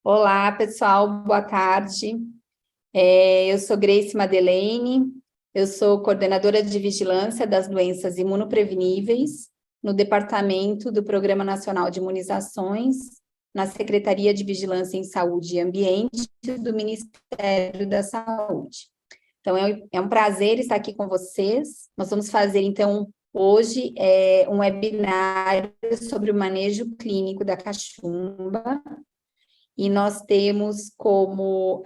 Olá, pessoal, boa tarde. Eu sou Grace Madeleine, eu sou coordenadora de vigilância das doenças imunopreveníveis no Departamento do Programa Nacional de Imunizações, na Secretaria de Vigilância em Saúde e Ambiente do Ministério da Saúde. Então, é um prazer estar aqui com vocês. Nós vamos fazer, então, hoje, um webinário sobre o manejo clínico da cachumba, e nós temos como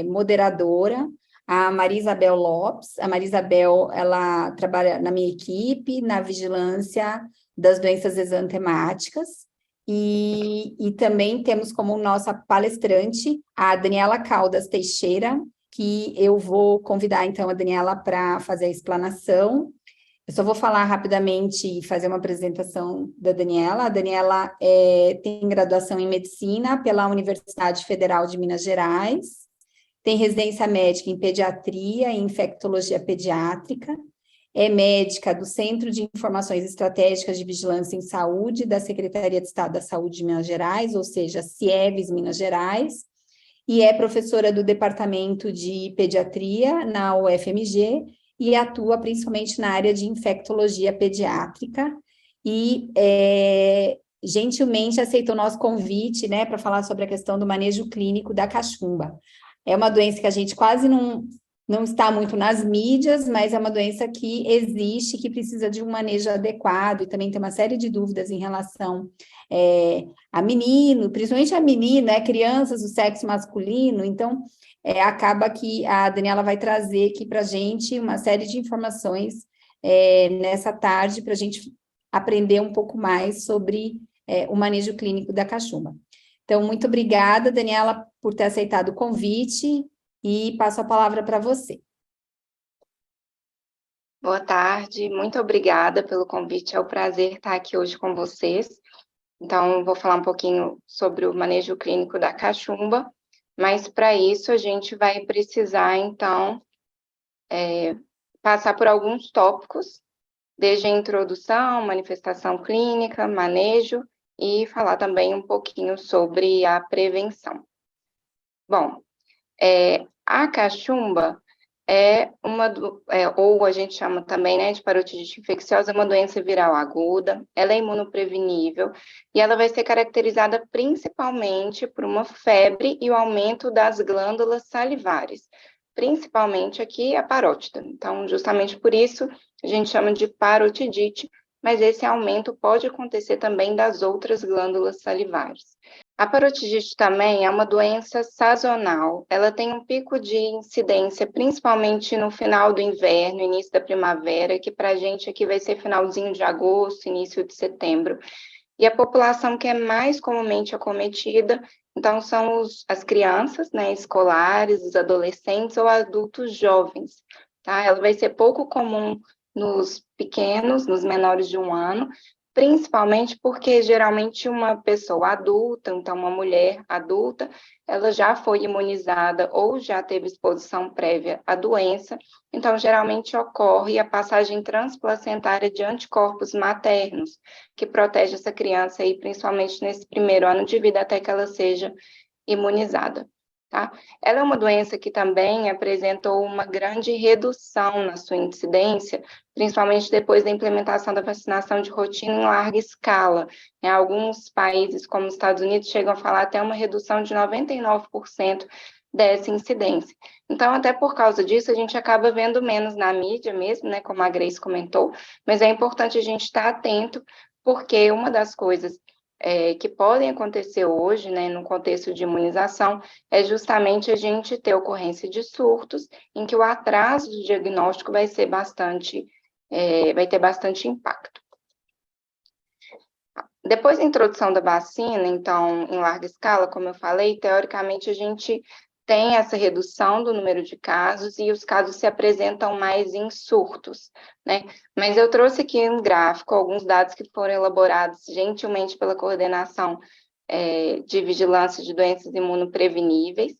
moderadora a Maria Isabel Lopes. A Maria Isabel, ela trabalha na minha equipe, na vigilância das doenças exantemáticas, e também temos como nossa palestrante a Daniela Caldas Teixeira, que eu vou convidar, então, a Daniela para fazer a explanação. Eu só vou falar rapidamente e fazer uma apresentação da Daniela. A Daniela tem graduação em Medicina pela Universidade Federal de Minas Gerais, tem residência médica em Pediatria e Infectologia Pediátrica, é médica do Centro de Informações Estratégicas de Vigilância em Saúde da Secretaria de Estado da Saúde de Minas Gerais, ou seja, CIEVES Minas Gerais, e é professora do Departamento de Pediatria na UFMG, e atua principalmente na área de infectologia pediátrica, e gentilmente aceitou o nosso convite, né, para falar sobre a questão do manejo clínico da cachumba. É uma doença que a gente quase não está muito nas mídias, mas é uma doença que existe, que precisa de um manejo adequado, e também tem uma série de dúvidas em relação a menino, principalmente a menina, crianças do sexo masculino. Então, acaba que a Daniela vai trazer aqui para a gente uma série de informações nessa tarde, para a gente aprender um pouco mais sobre o manejo clínico da cachumba. Então, muito obrigada, Daniela, por ter aceitado o convite, e passo a palavra para você. Boa tarde, muito obrigada pelo convite, é um prazer estar aqui hoje com vocês. Então, vou falar um pouquinho sobre o manejo clínico da cachumba, mas para isso a gente vai precisar, então, passar por alguns tópicos, desde a introdução, manifestação clínica, manejo, e falar também um pouquinho sobre a prevenção. Bom, a cachumba ou a gente chama também, né, de parotite infecciosa, é uma doença viral aguda, ela é imunoprevenível, e ela vai ser caracterizada principalmente por uma febre e o aumento das glândulas salivares, principalmente aqui a parótida. Então, justamente por isso, a gente chama de parotidite, mas esse aumento pode acontecer também das outras glândulas salivares. A parotidite também é uma doença sazonal, ela tem um pico de incidência, principalmente no final do inverno, início da primavera, que para a gente aqui vai ser finalzinho de agosto, início de setembro. E a população que é mais comumente acometida, então, são as crianças, né, escolares, os adolescentes ou adultos jovens, tá? Ela vai ser pouco comum nos pequenos, nos menores de 1 ano, principalmente porque geralmente uma pessoa adulta, então uma mulher adulta, ela já foi imunizada ou já teve exposição prévia à doença, então geralmente ocorre a passagem transplacentária de anticorpos maternos, que protege essa criança aí, principalmente nesse primeiro ano de vida, até que ela seja imunizada. Tá? Ela é uma doença que também apresentou uma grande redução na sua incidência, principalmente depois da implementação da vacinação de rotina em larga escala. Em alguns países, como os Estados Unidos, chegam a falar até uma redução de 99% dessa incidência. Então, até por causa disso, a gente acaba vendo menos na mídia mesmo, né, como a Grace comentou, mas é importante a gente estar atento, porque uma das coisas que podem acontecer hoje, né, no contexto de imunização, é justamente a gente ter ocorrência de surtos, em que o atraso do diagnóstico vai ter bastante impacto. Depois da introdução da vacina, então, em larga escala, como eu falei, teoricamente a gente tem essa redução do número de casos e os casos se apresentam mais em surtos, né? Mas eu trouxe aqui um gráfico, alguns dados que foram elaborados gentilmente pela Coordenação de Vigilância de Doenças Imunopreveníveis,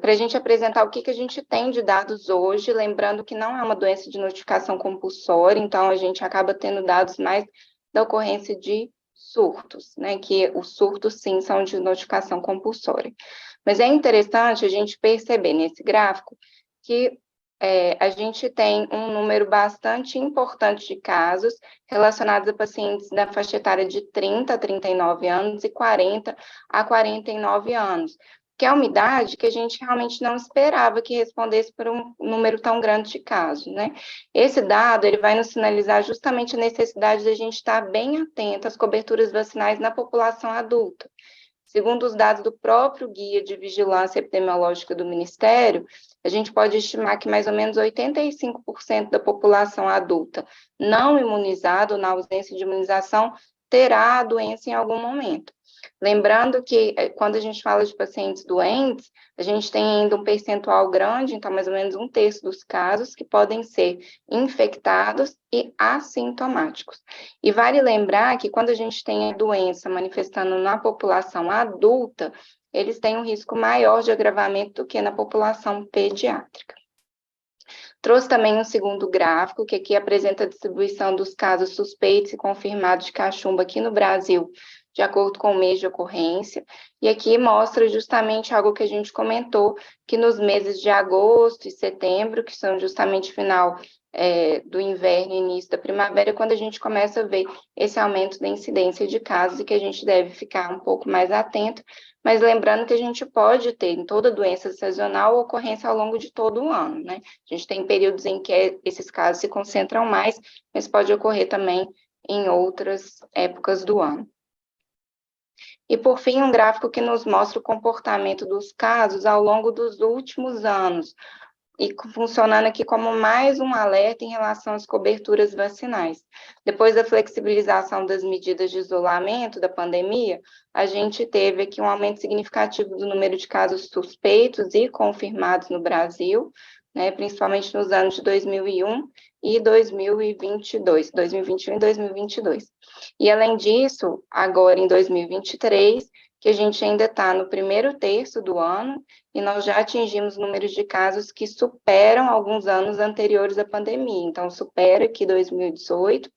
para a gente apresentar o que a gente tem de dados hoje, lembrando que não é uma doença de notificação compulsória, então a gente acaba tendo dados mais da ocorrência de surtos, né? Que os surtos, sim, são de notificação compulsória. Mas é interessante a gente perceber nesse gráfico que a gente tem um número bastante importante de casos relacionados a pacientes da faixa etária de 30 a 39 anos e 40 a 49 anos, que é uma idade que a gente realmente não esperava que respondesse por um número tão grande de casos, né? Esse dado, ele vai nos sinalizar justamente a necessidade de a gente estar bem atento às coberturas vacinais na população adulta. Segundo os dados do próprio Guia de Vigilância Epidemiológica do Ministério, a gente pode estimar que mais ou menos 85% da população adulta não imunizada ou na ausência de imunização terá a doença em algum momento. Lembrando que quando a gente fala de pacientes doentes, a gente tem ainda um percentual grande, então mais ou menos 1/3 dos casos que podem ser infectados e assintomáticos. E vale lembrar que quando a gente tem a doença manifestando na população adulta, eles têm um risco maior de agravamento do que na população pediátrica. Trouxe também um segundo gráfico, que aqui apresenta a distribuição dos casos suspeitos e confirmados de cachumba aqui no Brasil, de acordo com o mês de ocorrência, e aqui mostra justamente algo que a gente comentou, que nos meses de agosto e setembro, que são justamente final do inverno e início da primavera, quando a gente começa a ver esse aumento da incidência de casos e que a gente deve ficar um pouco mais atento, mas lembrando que a gente pode ter em toda doença sazonal ocorrência ao longo de todo o ano, né? A gente tem períodos em que esses casos se concentram mais, mas pode ocorrer também em outras épocas do ano. E, por fim, um gráfico que nos mostra o comportamento dos casos ao longo dos últimos anos, e funcionando aqui como mais um alerta em relação às coberturas vacinais. Depois da flexibilização das medidas de isolamento da pandemia, a gente teve aqui um aumento significativo do número de casos suspeitos e confirmados no Brasil, né, principalmente nos anos de 2001 e 2022, 2021 e 2022. E, além disso, agora em 2023, que a gente ainda está no primeiro terço do ano, e nós já atingimos números de casos que superam alguns anos anteriores à pandemia. Então, supera aqui 2018,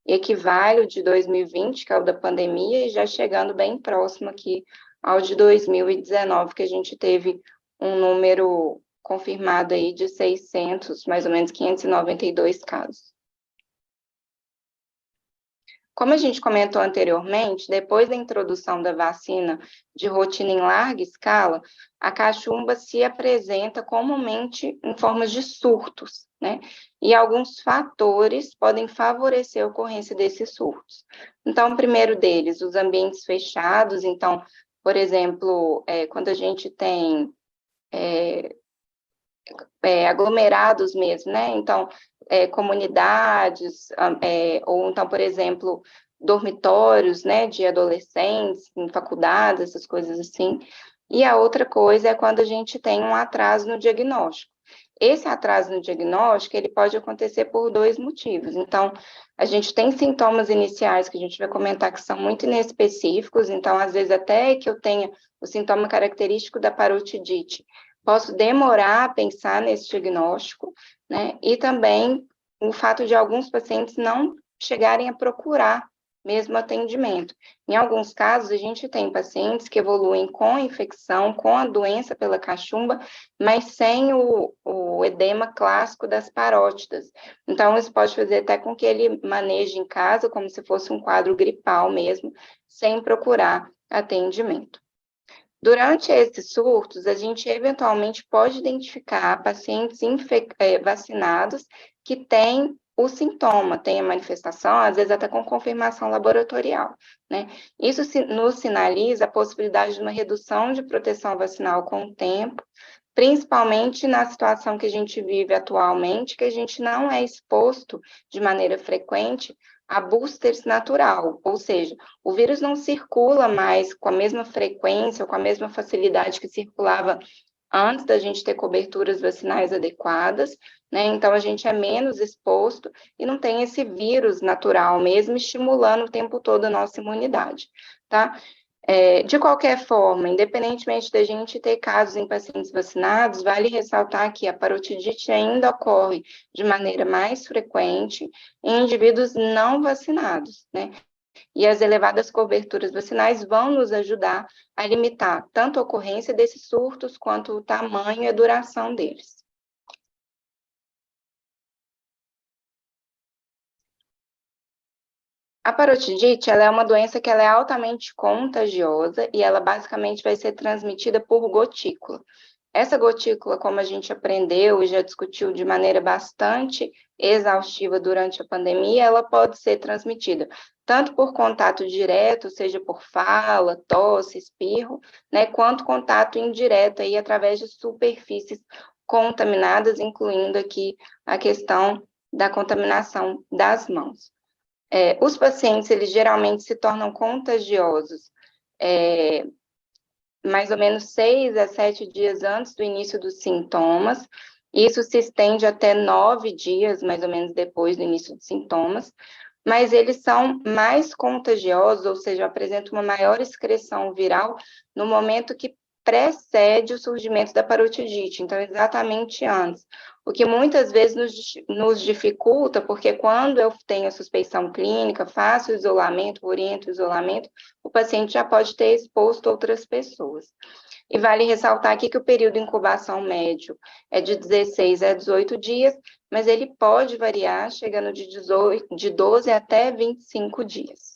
equivale o de 2020, que é o da pandemia, e já chegando bem próximo aqui ao de 2019, que a gente teve um número confirmado aí de 600, mais ou menos 592 casos. Como a gente comentou anteriormente, depois da introdução da vacina de rotina em larga escala, a cachumba se apresenta comumente em formas de surtos, né? E alguns fatores podem favorecer a ocorrência desses surtos. Então, o primeiro deles, os ambientes fechados. Então, por exemplo, quando a gente tem aglomerados mesmo, né? Então, comunidades, ou então, por exemplo, dormitórios, né, de adolescentes, em faculdades, essas coisas assim. E a outra coisa é quando a gente tem um atraso no diagnóstico. Esse atraso no diagnóstico, ele pode acontecer por dois motivos. Então, a gente tem sintomas iniciais que a gente vai comentar que são muito inespecíficos, então, às vezes, até que eu tenha o sintoma característico da parotidite, posso demorar a pensar nesse diagnóstico, né? E também o fato de alguns pacientes não chegarem a procurar mesmo atendimento. Em alguns casos, a gente tem pacientes que evoluem com infecção, com a doença pela cachumba, mas sem o edema clássico das parótidas. Então, isso pode fazer até com que ele maneje em casa como se fosse um quadro gripal mesmo, sem procurar atendimento. Durante esses surtos, a gente eventualmente pode identificar pacientes vacinados que têm o sintoma, têm a manifestação, às vezes até com confirmação laboratorial, né? Isso nos sinaliza a possibilidade de uma redução de proteção vacinal com o tempo, principalmente na situação que a gente vive atualmente, que a gente não é exposto de maneira frequente a boosters natural, ou seja, o vírus não circula mais com a mesma frequência ou com a mesma facilidade que circulava antes da gente ter coberturas vacinais adequadas, né? Então, a gente é menos exposto e não tem esse vírus natural mesmo estimulando o tempo todo a nossa imunidade, tá? De qualquer forma, independentemente da gente ter casos em pacientes vacinados, vale ressaltar que a parotidite ainda ocorre de maneira mais frequente em indivíduos não vacinados, né? E as elevadas coberturas vacinais vão nos ajudar a limitar tanto a ocorrência desses surtos, quanto o tamanho e a duração deles. A parotidite, ela é uma doença que ela é altamente contagiosa e ela basicamente vai ser transmitida por gotícula. Essa gotícula, como a gente aprendeu e já discutiu de maneira bastante exaustiva durante a pandemia, ela pode ser transmitida tanto por contato direto, seja por fala, tosse, espirro, né, quanto contato indireto aí através de superfícies contaminadas, incluindo aqui a questão da contaminação das mãos. Os pacientes, eles geralmente se tornam contagiosos mais ou menos 6 a 7 dias antes do início dos sintomas. Isso se estende até 9 dias, mais ou menos, depois do início dos sintomas. Mas eles são mais contagiosos, ou seja, apresentam uma maior excreção viral no momento que precede o surgimento da parotidite, então exatamente antes. O que muitas vezes nos dificulta, porque quando eu tenho a suspeição clínica, faço o isolamento, oriento o isolamento, o paciente já pode ter exposto outras pessoas. E vale ressaltar aqui que o período de incubação médio é de 16 a 18 dias, mas ele pode variar, chegando de 12 até 25 dias.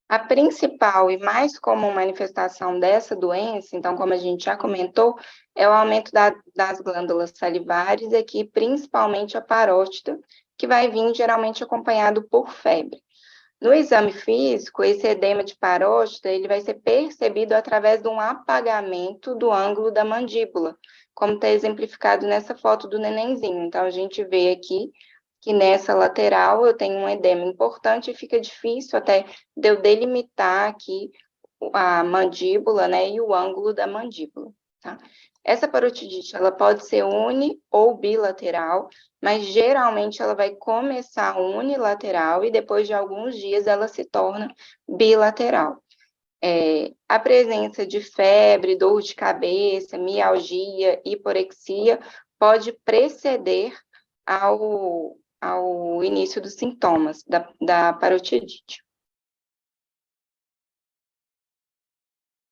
A principal e mais comum manifestação dessa doença, então, como a gente já comentou, é o aumento das glândulas salivares, e aqui principalmente a parótida, que vai vir geralmente acompanhado por febre. No exame físico, esse edema de parótida, ele vai ser percebido através de um apagamento do ângulo da mandíbula, como está exemplificado nessa foto do nenenzinho. Então, a gente vê aqui que nessa lateral eu tenho um edema importante e fica difícil até de eu delimitar aqui a mandíbula, né, e o ângulo da mandíbula, tá? Essa parotidite, ela pode ser uni ou bilateral, mas geralmente ela vai começar unilateral e depois de alguns dias ela se torna bilateral. A presença de febre, dor de cabeça, mialgia, hiporexia pode preceder ao início dos sintomas da parotidite.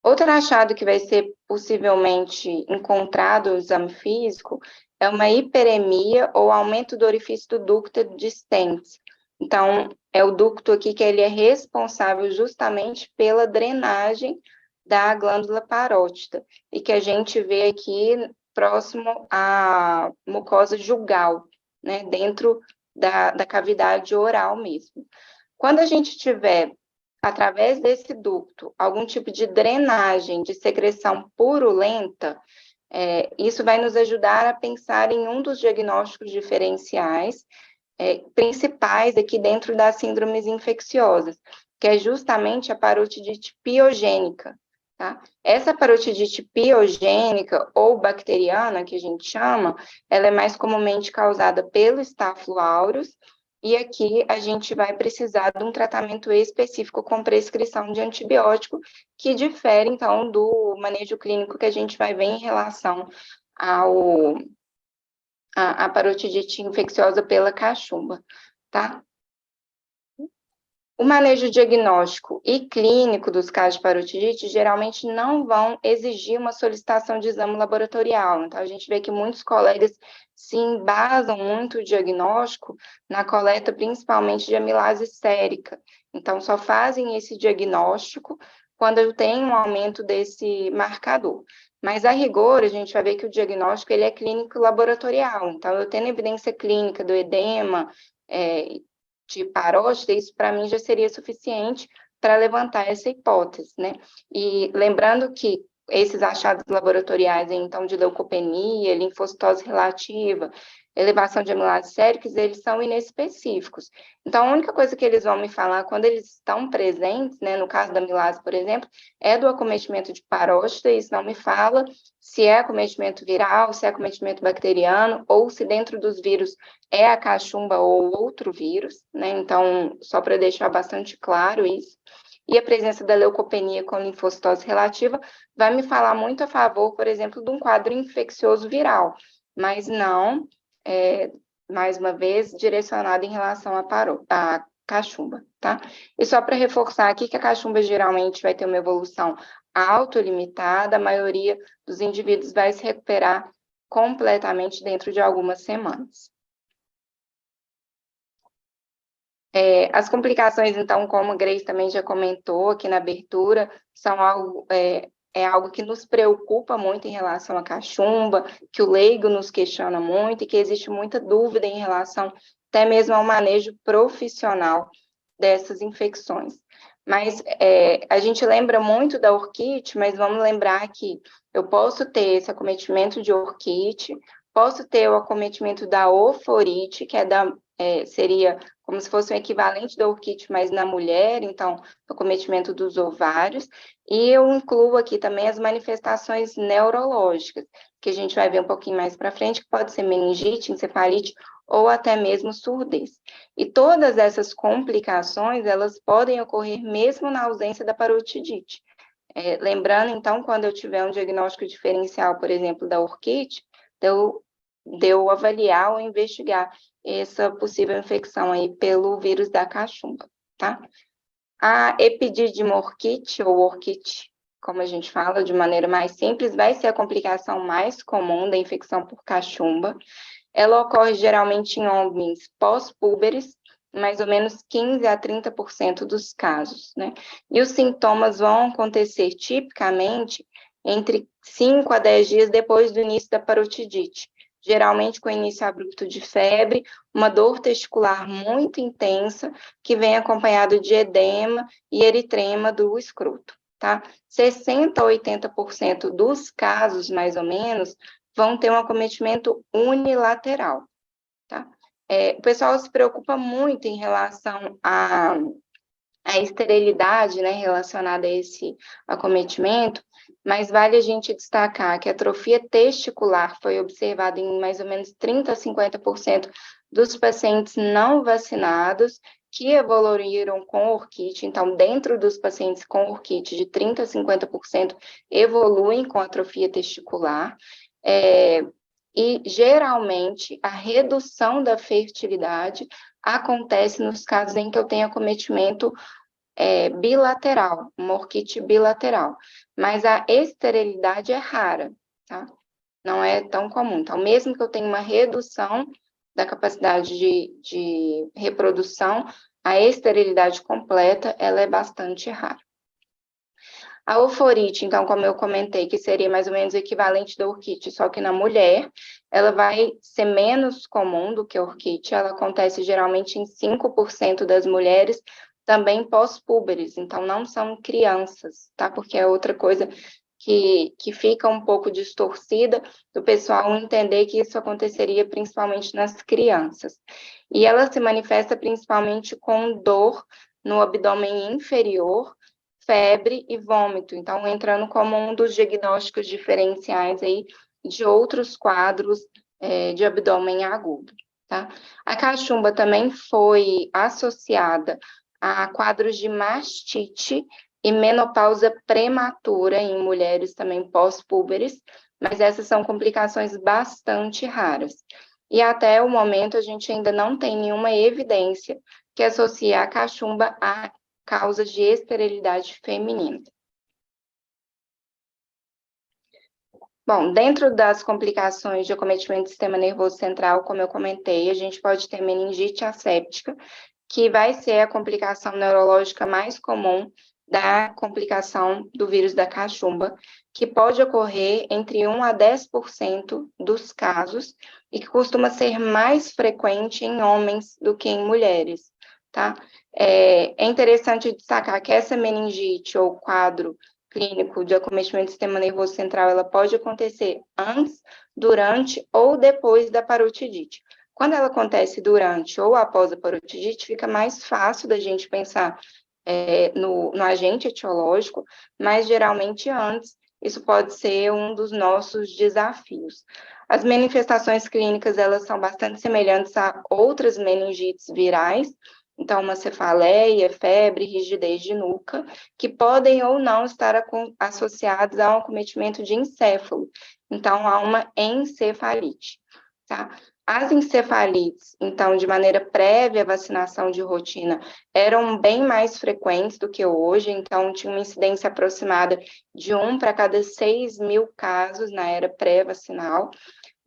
Outro achado que vai ser possivelmente encontrado no exame físico é uma hiperemia ou aumento do orifício do ducto de Stentz. Então, é o ducto aqui que ele é responsável justamente pela drenagem da glândula parótida, e que a gente vê aqui próximo à mucosa jugal, né, dentro da cavidade oral mesmo. Quando a gente tiver, através desse ducto, algum tipo de drenagem de secreção purulenta, isso vai nos ajudar a pensar em um dos diagnósticos diferenciais principais aqui dentro das síndromes infecciosas, que é justamente a parotidite piogênica, tá? Essa parotidite piogênica ou bacteriana, que a gente chama, ela é mais comumente causada pelo Staphylococcus aureus, e aqui a gente vai precisar de um tratamento específico com prescrição de antibiótico, que difere, então, do manejo clínico que a gente vai ver em relação à parotidite infecciosa pela cachumba, tá? O manejo diagnóstico e clínico dos casos de parotidite geralmente não vão exigir uma solicitação de exame laboratorial. Então, a gente vê que muitos colegas se embasam muito o diagnóstico na coleta, principalmente de amilase sérica. Então, só fazem esse diagnóstico quando eu tenho um aumento desse marcador. Mas, a rigor, a gente vai ver que o diagnóstico ele é clínico laboratorial. Então, eu tendo evidência clínica do edema, de parótida, isso para mim já seria suficiente para levantar essa hipótese, né? E lembrando que esses achados laboratoriais, então, de leucopenia, linfocitose relativa, elevação de amilases séricas, eles são inespecíficos. Então, a única coisa que eles vão me falar quando eles estão presentes, né, no caso da amilase, por exemplo, é do acometimento de parótida, isso não me fala se é acometimento viral, se é acometimento bacteriano, ou se dentro dos vírus é a cachumba ou outro vírus, né? Então, só para deixar bastante claro isso. E a presença da leucopenia com linfocitose relativa vai me falar muito a favor, por exemplo, de um quadro infeccioso viral, mas não mais uma vez, direcionado em relação à cachumba, tá? E só para reforçar aqui que a cachumba geralmente vai ter uma evolução autolimitada, a maioria dos indivíduos vai se recuperar completamente dentro de algumas semanas. As complicações, então, como a Grace também já comentou aqui na abertura, são algo, algo que nos preocupa muito em relação à cachumba, que o leigo nos questiona muito e que existe muita dúvida em relação até mesmo ao manejo profissional dessas infecções. Mas a gente lembra muito da orquite, mas vamos lembrar que eu posso ter esse acometimento de orquite, posso ter o acometimento da oforite, que seria como se fosse o equivalente da orquite, mas na mulher, então, o acometimento dos ovários, e eu incluo aqui também as manifestações neurológicas, que a gente vai ver um pouquinho mais para frente, que pode ser meningite, encefalite, ou até mesmo surdez. E todas essas complicações, elas podem ocorrer mesmo na ausência da parotidite. Lembrando, então, quando eu tiver um diagnóstico diferencial, por exemplo, da orquite, de eu avaliar ou investigar essa possível infecção aí pelo vírus da cachumba, tá? A epididima orquite, ou orquite, como a gente fala de maneira mais simples, vai ser a complicação mais comum da infecção por cachumba. Ela ocorre geralmente em homens pós-púberes, mais ou menos 15 a 30% dos casos, né? E os sintomas vão acontecer tipicamente entre 5 a 10 dias depois do início da parotidite, geralmente com início abrupto de febre, uma dor testicular muito intensa, que vem acompanhado de edema e eritrema do escroto, tá? 60 a 80% dos casos, mais ou menos, vão ter um acometimento unilateral, tá? O pessoal se preocupa muito em relação à esterilidade, né, relacionada a esse acometimento, mas vale a gente destacar que a atrofia testicular foi observada em mais ou menos 30 a 50% dos pacientes não vacinados que evoluíram com orquite. Então, dentro dos pacientes com orquite, de 30 a 50% evoluem com atrofia testicular. E, geralmente, a redução da fertilidade acontece nos casos em que eu tenho acometimento bilateral, uma orquite bilateral. Mas a esterilidade é rara, tá? Não é tão comum. Então, mesmo que eu tenha uma redução da capacidade de reprodução, a esterilidade completa, ela é bastante rara. A oforite, então, como eu comentei, que seria mais ou menos o equivalente da orquite, só que na mulher, ela vai ser menos comum do que a orquite, ela acontece geralmente em 5% das mulheres, também pós-púberes, então não são crianças, tá? Porque é outra coisa que fica um pouco distorcida do pessoal entender que isso aconteceria principalmente nas crianças. E ela se manifesta principalmente com dor no abdômen inferior, febre e vômito, então entrando como um dos diagnósticos diferenciais aí de outros quadros de abdômen agudo, tá? A cachumba também foi associada a quadros de mastite e menopausa prematura em mulheres também pós-púberes, mas essas são complicações bastante raras. E até o momento a gente ainda não tem nenhuma evidência que associe a cachumba a causas de esterilidade feminina. Bom, dentro das complicações de acometimento do sistema nervoso central, como eu comentei, a gente pode ter meningite asséptica, que vai ser a complicação neurológica mais comum da complicação do vírus da cachumba, que pode ocorrer entre 1 a 10% dos casos e que costuma ser mais frequente em homens do que em mulheres, tá? É interessante destacar que essa meningite ou quadro clínico de acometimento do sistema nervoso central, ela pode acontecer antes, durante ou depois da parotidite. Quando ela acontece durante ou após a parotidite, fica mais fácil da gente pensar no agente etiológico, mas geralmente antes, isso pode ser um dos nossos desafios. As manifestações clínicas, elas são bastante semelhantes a outras meningites virais, então uma cefaleia, febre, rigidez de nuca, que podem ou não estar associadas a um acometimento de encéfalo, então a uma encefalite, tá? As encefalites, então, de maneira prévia à vacinação de rotina, eram bem mais frequentes do que hoje, então tinha uma incidência aproximada de 1 para cada 6 mil casos na era pré-vacinal,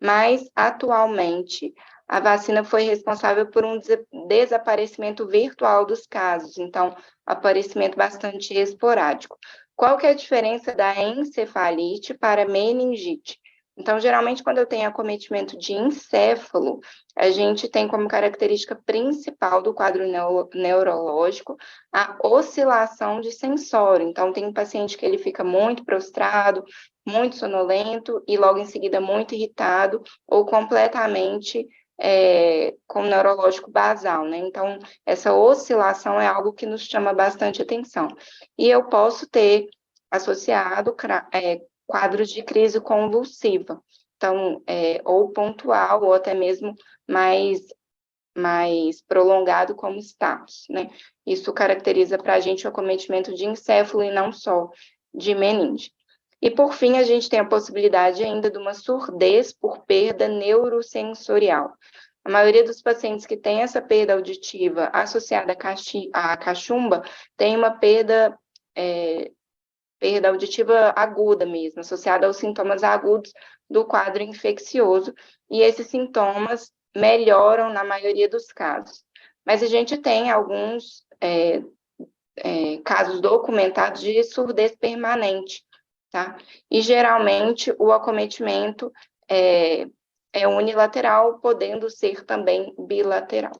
mas, atualmente, a vacina foi responsável por um desaparecimento virtual dos casos, então, aparecimento bastante esporádico. Qual que é a diferença da encefalite para a meningite? Então, geralmente, quando eu tenho acometimento de encéfalo, a gente tem como característica principal do quadro neurológico a oscilação de sensório. Então, tem um paciente que ele fica muito prostrado, muito sonolento e logo em seguida muito irritado ou completamente com neurológico basal, né? Então, essa oscilação é algo que nos chama bastante atenção. E eu posso ter associado quadros de crise convulsiva, então, ou pontual, ou até mesmo mais prolongado como status, né? Isso caracteriza para a gente o acometimento de encéfalo e não só de meningite. E, por fim, a gente tem a possibilidade ainda de uma surdez por perda neurosensorial. A maioria dos pacientes que tem essa perda auditiva associada à cachumba tem uma perda auditiva aguda mesmo, associada aos sintomas agudos do quadro infeccioso, e esses sintomas melhoram na maioria dos casos. Mas a gente tem alguns casos documentados de surdez permanente, tá? E geralmente o acometimento é unilateral, podendo ser também bilateral.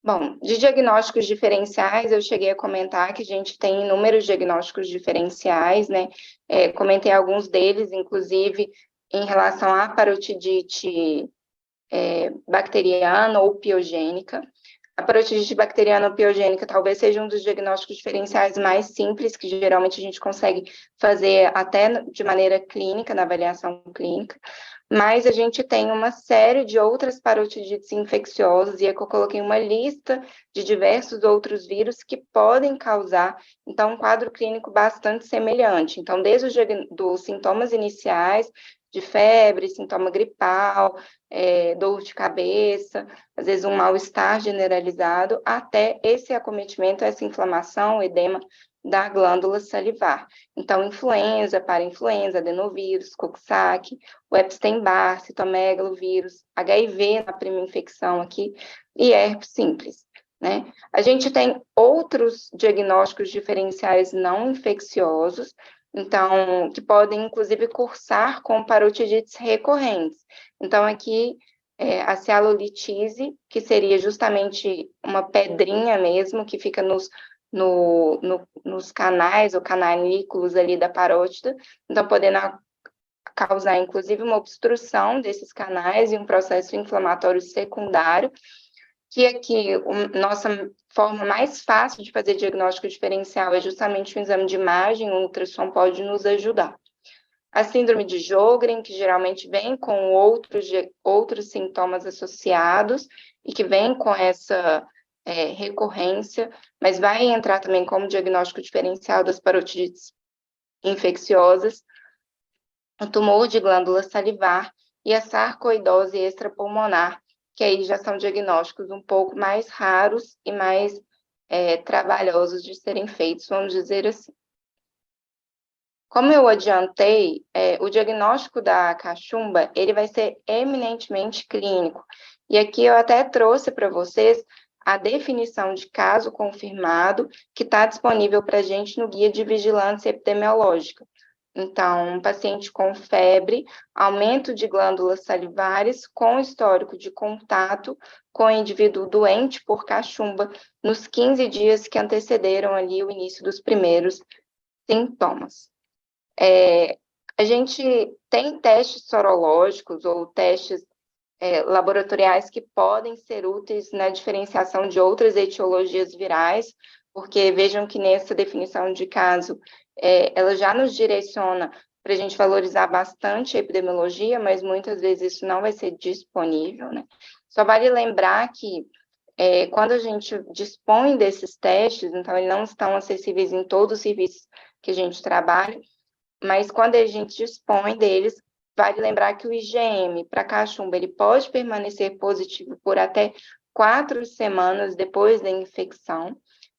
Bom, de diagnósticos diferenciais, eu cheguei a comentar que a gente tem inúmeros diagnósticos diferenciais, né? Comentei alguns deles, inclusive, em relação à parotidite bacteriana ou piogênica. A parotidite bacteriana ou piogênica talvez seja um dos diagnósticos diferenciais mais simples, que geralmente a gente consegue fazer até de maneira clínica, na avaliação clínica, mas a gente tem uma série de outras parotidites infecciosas, e é que eu coloquei uma lista de diversos outros vírus que podem causar, então, um quadro clínico bastante semelhante. Então, desde os sintomas iniciais, de febre, sintoma gripal, dor de cabeça, às vezes um mal-estar generalizado, até esse acometimento, essa inflamação, edema da glândula salivar. Então, influenza, parainfluenza, adenovírus, Coxsackie, o Epstein-Barr, citomegalovírus, HIV na prima infecção aqui, e herpes simples, né? A gente tem outros diagnósticos diferenciais não infecciosos, então, que podem, inclusive, cursar com parotidites recorrentes. Então, aqui, a cialolitise, que seria justamente uma pedrinha mesmo, que fica nos canais ou cananículos ali da parótida, então, podendo causar, inclusive, uma obstrução desses canais e um processo inflamatório secundário, que aqui, nossa forma mais fácil de fazer diagnóstico diferencial é justamente o exame de imagem, o ultrassom pode nos ajudar. A síndrome de Sjögren, que geralmente vem com outros sintomas associados e que vem com essa recorrência, mas vai entrar também como diagnóstico diferencial das parotidites infecciosas, o tumor de glândula salivar e a sarcoidose extrapulmonar, que aí já são diagnósticos um pouco mais raros e mais trabalhosos de serem feitos, vamos dizer assim. Como eu adiantei, o diagnóstico da cachumba, ele vai ser eminentemente clínico. E aqui eu até trouxe para vocês a definição de caso confirmado, que está disponível para a gente no Guia de Vigilância Epidemiológica. Então, um paciente com febre, aumento de glândulas salivares, com histórico de contato com o indivíduo doente por cachumba, nos 15 dias que antecederam ali o início dos primeiros sintomas. A gente tem testes sorológicos ou testes laboratoriais que podem ser úteis na diferenciação de outras etiologias virais, porque vejam que nessa definição de caso, ela já nos direciona para a gente valorizar bastante a epidemiologia, mas muitas vezes isso não vai ser disponível, né? Só vale lembrar que quando a gente dispõe desses testes, então eles não estão acessíveis em todos os serviços que a gente trabalha, mas quando a gente dispõe deles, Vale lembrar que o IgM para cachumba ele pode permanecer positivo por até 4 semanas depois da infecção,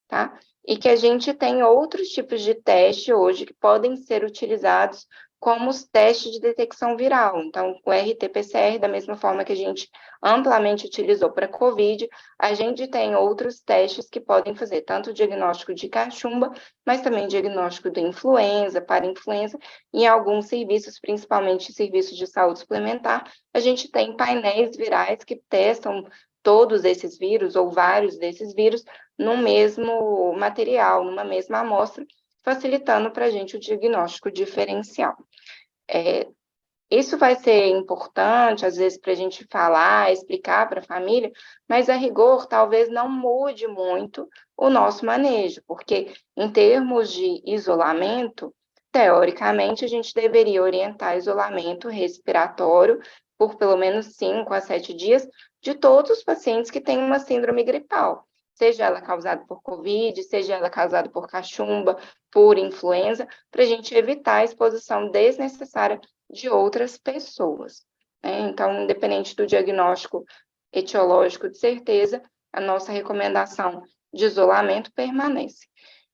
tá? E que a gente tem outros tipos de teste hoje que podem ser utilizados como os testes de detecção viral. Então, o RT-PCR, da mesma forma que a gente amplamente utilizou para COVID, a gente tem outros testes que podem fazer tanto o diagnóstico de cachumba, mas também diagnóstico de influenza, para influenza, e em alguns serviços, principalmente serviços de saúde suplementar, a gente tem painéis virais que testam todos esses vírus, ou vários desses vírus, no mesmo material, numa mesma amostra, facilitando para a gente o diagnóstico diferencial. Isso vai ser importante, às vezes, para a gente falar, explicar para a família, mas a rigor talvez não mude muito o nosso manejo, porque em termos de isolamento, teoricamente, a gente deveria orientar isolamento respiratório por pelo menos 5 a 7 dias de todos os pacientes que têm uma síndrome gripal, seja ela causada por Covid, seja ela causada por cachumba, por influenza, para a gente evitar a exposição desnecessária de outras pessoas, né? Então, independente do diagnóstico etiológico, de certeza, a nossa recomendação de isolamento permanece.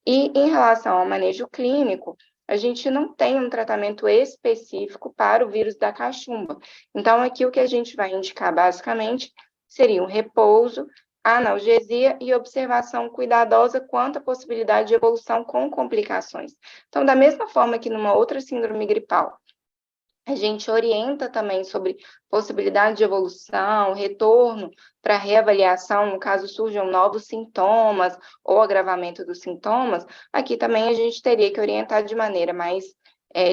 E em relação ao manejo clínico, a gente não tem um tratamento específico para o vírus da cachumba. Então, aqui o que a gente vai indicar basicamente seria um repouso, analgesia e observação cuidadosa quanto à possibilidade de evolução com complicações. Então, da mesma forma que numa outra síndrome gripal, a gente orienta também sobre possibilidade de evolução, retorno para reavaliação, caso surjam novos sintomas ou agravamento dos sintomas. Aqui também a gente teria que orientar de maneira mais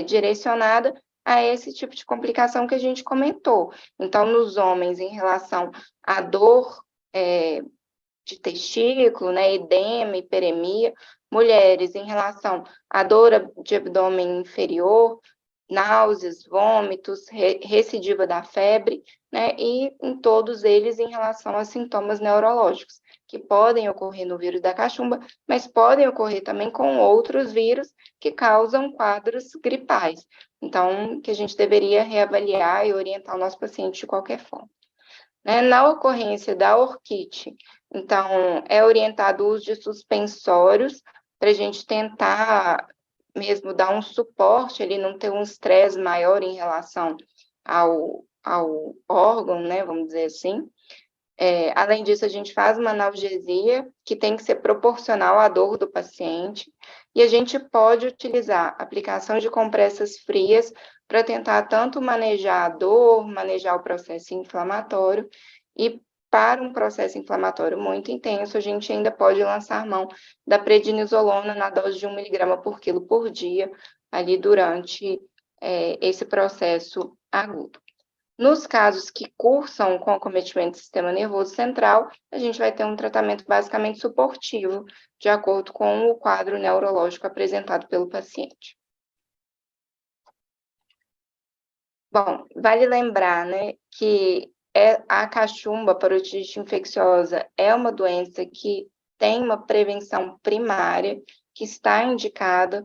direcionada a esse tipo de complicação que a gente comentou. Então, nos homens, em relação à dor de testículo, né, edema, hiperemia, mulheres, em relação à dor de abdômen inferior, náuseas, vômitos, recidiva da febre, né, e em todos eles em relação a sintomas neurológicos, que podem ocorrer no vírus da cachumba, mas podem ocorrer também com outros vírus que causam quadros gripais. Então, que a gente deveria reavaliar e orientar o nosso paciente de qualquer forma. Né? Na ocorrência da orquite, então, é orientado o uso de suspensórios para a gente tentar mesmo dar um suporte, ele não ter um estresse maior em relação ao órgão, né, vamos dizer assim. Além disso, a gente faz uma analgesia que tem que ser proporcional à dor do paciente, e a gente pode utilizar aplicação de compressas frias para tentar tanto manejar a dor, manejar o processo inflamatório, e para um processo inflamatório muito intenso, a gente ainda pode lançar mão da prednisolona na dose de 1 mg por quilo por dia, ali durante esse processo agudo. Nos casos que cursam com acometimento do sistema nervoso central, a gente vai ter um tratamento basicamente suportivo, de acordo com o quadro neurológico apresentado pelo paciente. Bom, vale lembrar, né, que a cachumba, parotite infecciosa, é uma doença que tem uma prevenção primária, que está indicada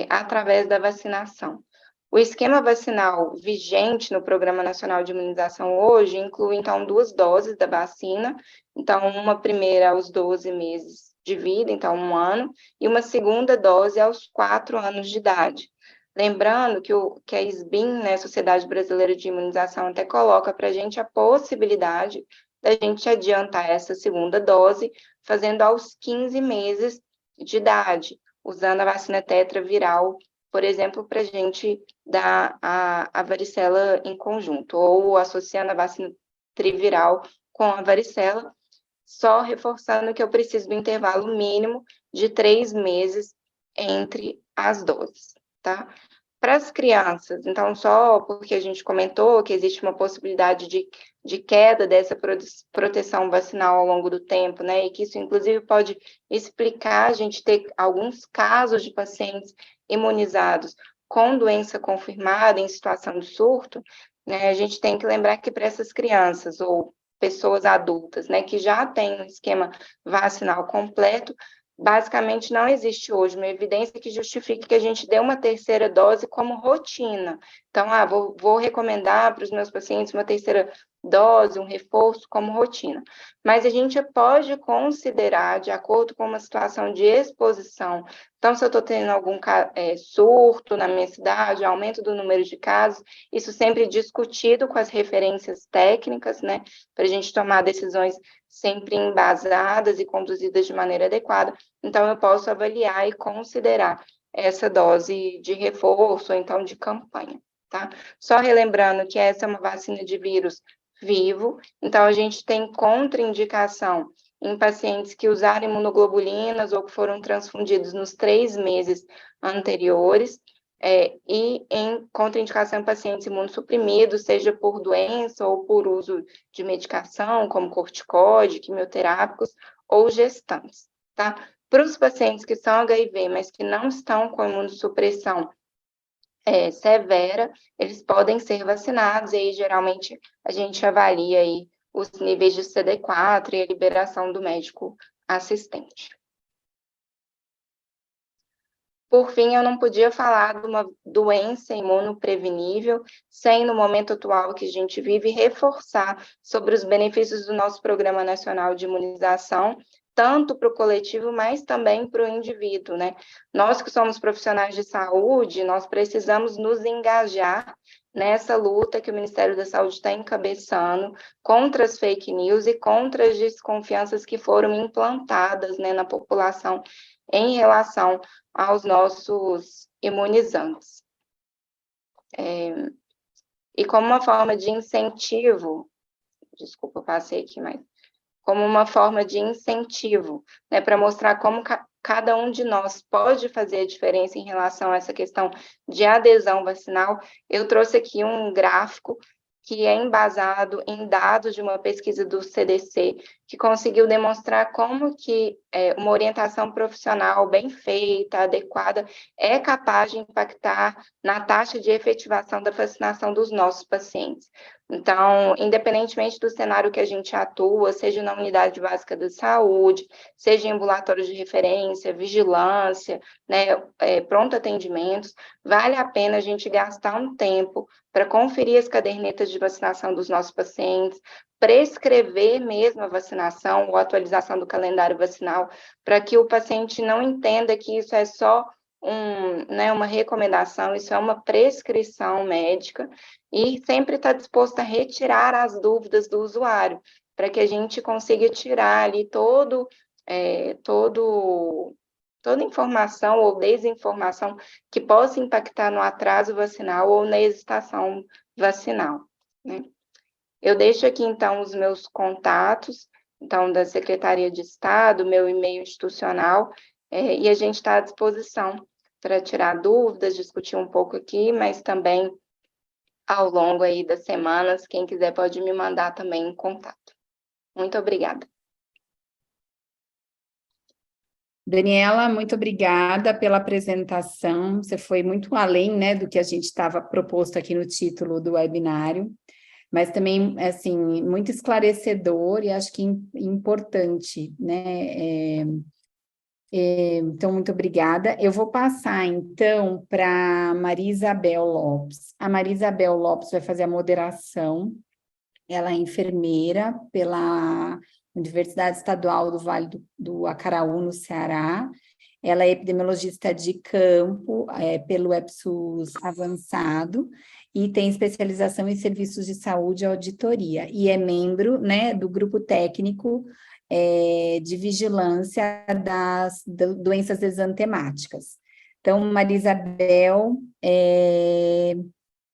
através da vacinação. O esquema vacinal vigente no Programa Nacional de Imunização hoje inclui, então, 2 doses da vacina, então, uma primeira aos 12 meses de vida, então, 1 ano, e uma segunda dose aos 4 anos de idade. Lembrando que a SBIM, né, Sociedade Brasileira de Imunização, até coloca para a gente a possibilidade da gente adiantar essa segunda dose, fazendo aos 15 meses de idade, usando a vacina tetraviral, por exemplo, para a gente dar a varicela em conjunto, ou associando a vacina triviral com a varicela, só reforçando que eu preciso do intervalo mínimo de 3 meses entre as doses, tá? Para as crianças, então, só porque a gente comentou que existe uma possibilidade de queda dessa proteção vacinal ao longo do tempo, né, e que isso, inclusive, pode explicar a gente ter alguns casos de pacientes imunizados com doença confirmada em situação de surto, né, a gente tem que lembrar que para essas crianças ou pessoas adultas, né, que já têm um esquema vacinal completo, basicamente não existe hoje uma evidência que justifique que a gente dê uma terceira dose como rotina. Então, vou recomendar para os meus pacientes uma terceira dose, um reforço como rotina. Mas a gente pode considerar, de acordo com uma situação de exposição, então, se eu estou tendo algum surto na minha cidade, aumento do número de casos, isso sempre discutido com as referências técnicas, né, para a gente tomar decisões sempre embasadas e conduzidas de maneira adequada. Então, eu posso avaliar e considerar essa dose de reforço, ou então de campanha, tá? Só relembrando que essa é uma vacina de vírus vivo, então a gente tem contraindicação em pacientes que usaram imunoglobulinas ou que foram transfundidos nos 3 meses anteriores, e em contraindicação em pacientes imunossuprimidos, seja por doença ou por uso de medicação, como corticoide, quimioterápicos ou gestantes, tá? Para os pacientes que são HIV, mas que não estão com imunossupressão severa, eles podem ser vacinados, e aí geralmente a gente avalia aí os níveis de CD4 e a liberação do médico assistente. Por fim, eu não podia falar de uma doença imunoprevenível sem, no momento atual que a gente vive, reforçar sobre os benefícios do nosso Programa Nacional de Imunização, tanto para o coletivo, mas também para o indivíduo, né? Nós que somos profissionais de saúde, nós precisamos nos engajar nessa luta que o Ministério da Saúde está encabeçando contra as fake news e contra as desconfianças que foram implantadas, né, na população em relação aos nossos imunizantes. E como uma forma de incentivo, desculpa, eu passei aqui, mas como uma forma de incentivo, né, para mostrar como cada um de nós pode fazer a diferença em relação a essa questão de adesão vacinal, eu trouxe aqui um gráfico que é embasado em dados de uma pesquisa do CDC, que conseguiu demonstrar como que uma orientação profissional bem feita, adequada, é capaz de impactar na taxa de efetivação da vacinação dos nossos pacientes. Então, independentemente do cenário que a gente atua, seja na unidade básica da saúde, seja em ambulatórios de referência, vigilância, né, pronto atendimentos, vale a pena a gente gastar um tempo para conferir as cadernetas de vacinação dos nossos pacientes, prescrever mesmo a vacinação ou atualização do calendário vacinal, para que o paciente não entenda que isso é só uma recomendação, isso é uma prescrição médica, e sempre está disposto a retirar as dúvidas do usuário, para que a gente consiga tirar ali toda informação ou desinformação que possa impactar no atraso vacinal ou na hesitação vacinal, né? Eu deixo aqui, então, os meus contatos, então, da Secretaria de Estado, meu e-mail institucional, e a gente está à disposição para tirar dúvidas, discutir um pouco aqui, mas também, ao longo aí das semanas, quem quiser pode me mandar também um contato. Muito obrigada. Daniela, muito obrigada pela apresentação. Você foi muito além, né, do que a gente estava proposto aqui no título do webinário, mas também, assim, muito esclarecedor e acho que importante, né? Então, muito obrigada. Eu vou passar, então, para Maria Isabel Lopes. A Maria Isabel Lopes vai fazer a moderação. Ela é enfermeira pela Universidade Estadual do Vale do Acaraú, no Ceará. Ela é epidemiologista de campo pelo EPSUS avançado e tem especialização em serviços de saúde e auditoria. E é membro, né, do grupo técnico de vigilância das doenças exantemáticas. Então, Maria Isabel,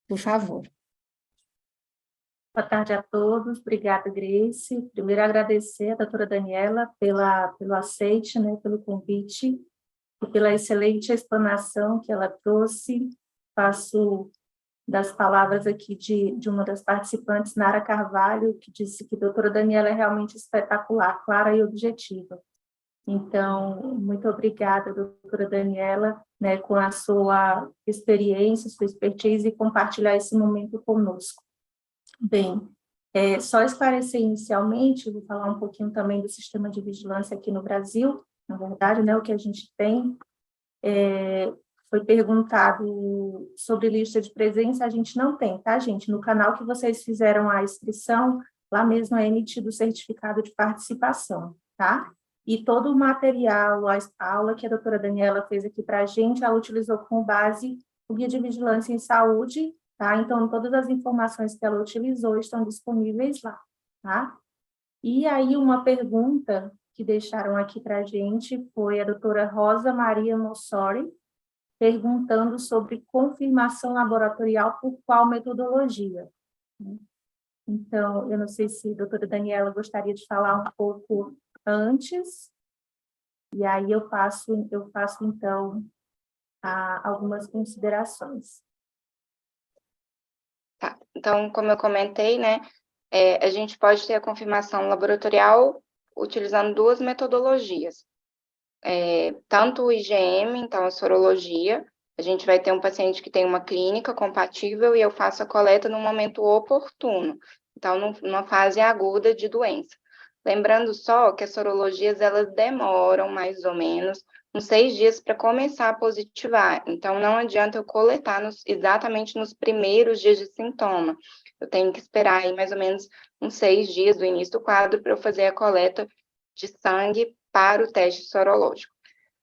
por favor. Boa tarde a todos, obrigada, Grace. Primeiro, agradecer a doutora Daniela pelo aceite, né, pelo convite e pela excelente explanação que ela trouxe. Faço das palavras aqui de uma das participantes, Nara Carvalho, que disse que a doutora Daniela é realmente espetacular, clara e objetiva. Então, muito obrigada, doutora Daniela, né, com a sua experiência, sua expertise e compartilhar esse momento conosco. Bem, só esclarecer inicialmente, vou falar um pouquinho também do sistema de vigilância aqui no Brasil. na verdade, né, o que a gente tem, foi perguntado sobre lista de presença, a gente não tem, tá, gente? No canal que vocês fizeram a inscrição, lá mesmo é emitido o certificado de participação, tá? E todo o material, a aula que a doutora Daniela fez aqui para a gente, ela utilizou como base o Guia de Vigilância em Saúde, tá? Então, todas as informações que ela utilizou estão disponíveis lá, tá? E aí, uma pergunta que deixaram aqui para a gente foi a doutora Rosa Maria Mossori, perguntando sobre confirmação laboratorial por qual metodologia. Então, eu não sei se a doutora Daniela gostaria de falar um pouco antes, e aí eu faço então, algumas considerações. Tá. Então, como eu comentei, né, a gente pode ter a confirmação laboratorial utilizando duas metodologias. Tanto o IgM, então a sorologia, a gente vai ter um paciente que tem uma clínica compatível e eu faço a coleta no momento oportuno, então numa fase aguda de doença. Lembrando só que as sorologias, elas demoram mais ou menos uns 6 dias para começar a positivar, então não adianta eu coletar exatamente nos primeiros dias de sintoma, eu tenho que esperar aí mais ou menos uns 6 dias do início do quadro para eu fazer a coleta de sangue para o teste sorológico.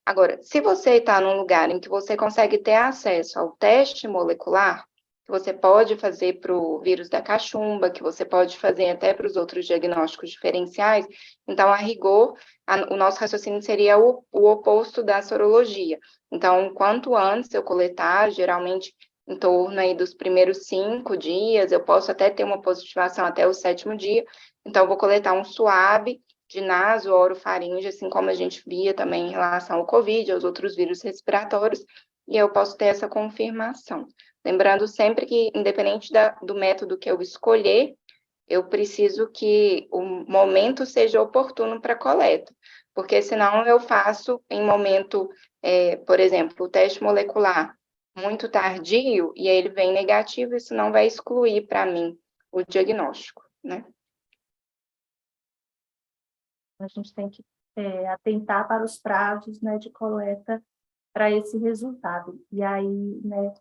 Agora, se você está num lugar em que você consegue ter acesso ao teste molecular, que você pode fazer para o vírus da cachumba, que você pode fazer até para os outros diagnósticos diferenciais, então, a rigor, o nosso raciocínio seria o oposto da sorologia. Então, quanto antes eu coletar, geralmente em torno aí dos primeiros 5 dias, eu posso até ter uma positivação até o 7º dia, então, eu vou coletar um SUAB de naso, orofaringe, assim como a gente via também em relação ao COVID, aos outros vírus respiratórios, e eu posso ter essa confirmação. Lembrando sempre que, independente do método que eu escolher, eu preciso que o momento seja oportuno para coleta, porque senão eu faço em momento, por exemplo, o teste molecular muito tardio, e aí ele vem negativo, isso não vai excluir para mim o diagnóstico, né? A gente tem que atentar para os prazos, né, de coleta para esse resultado. E aí, né,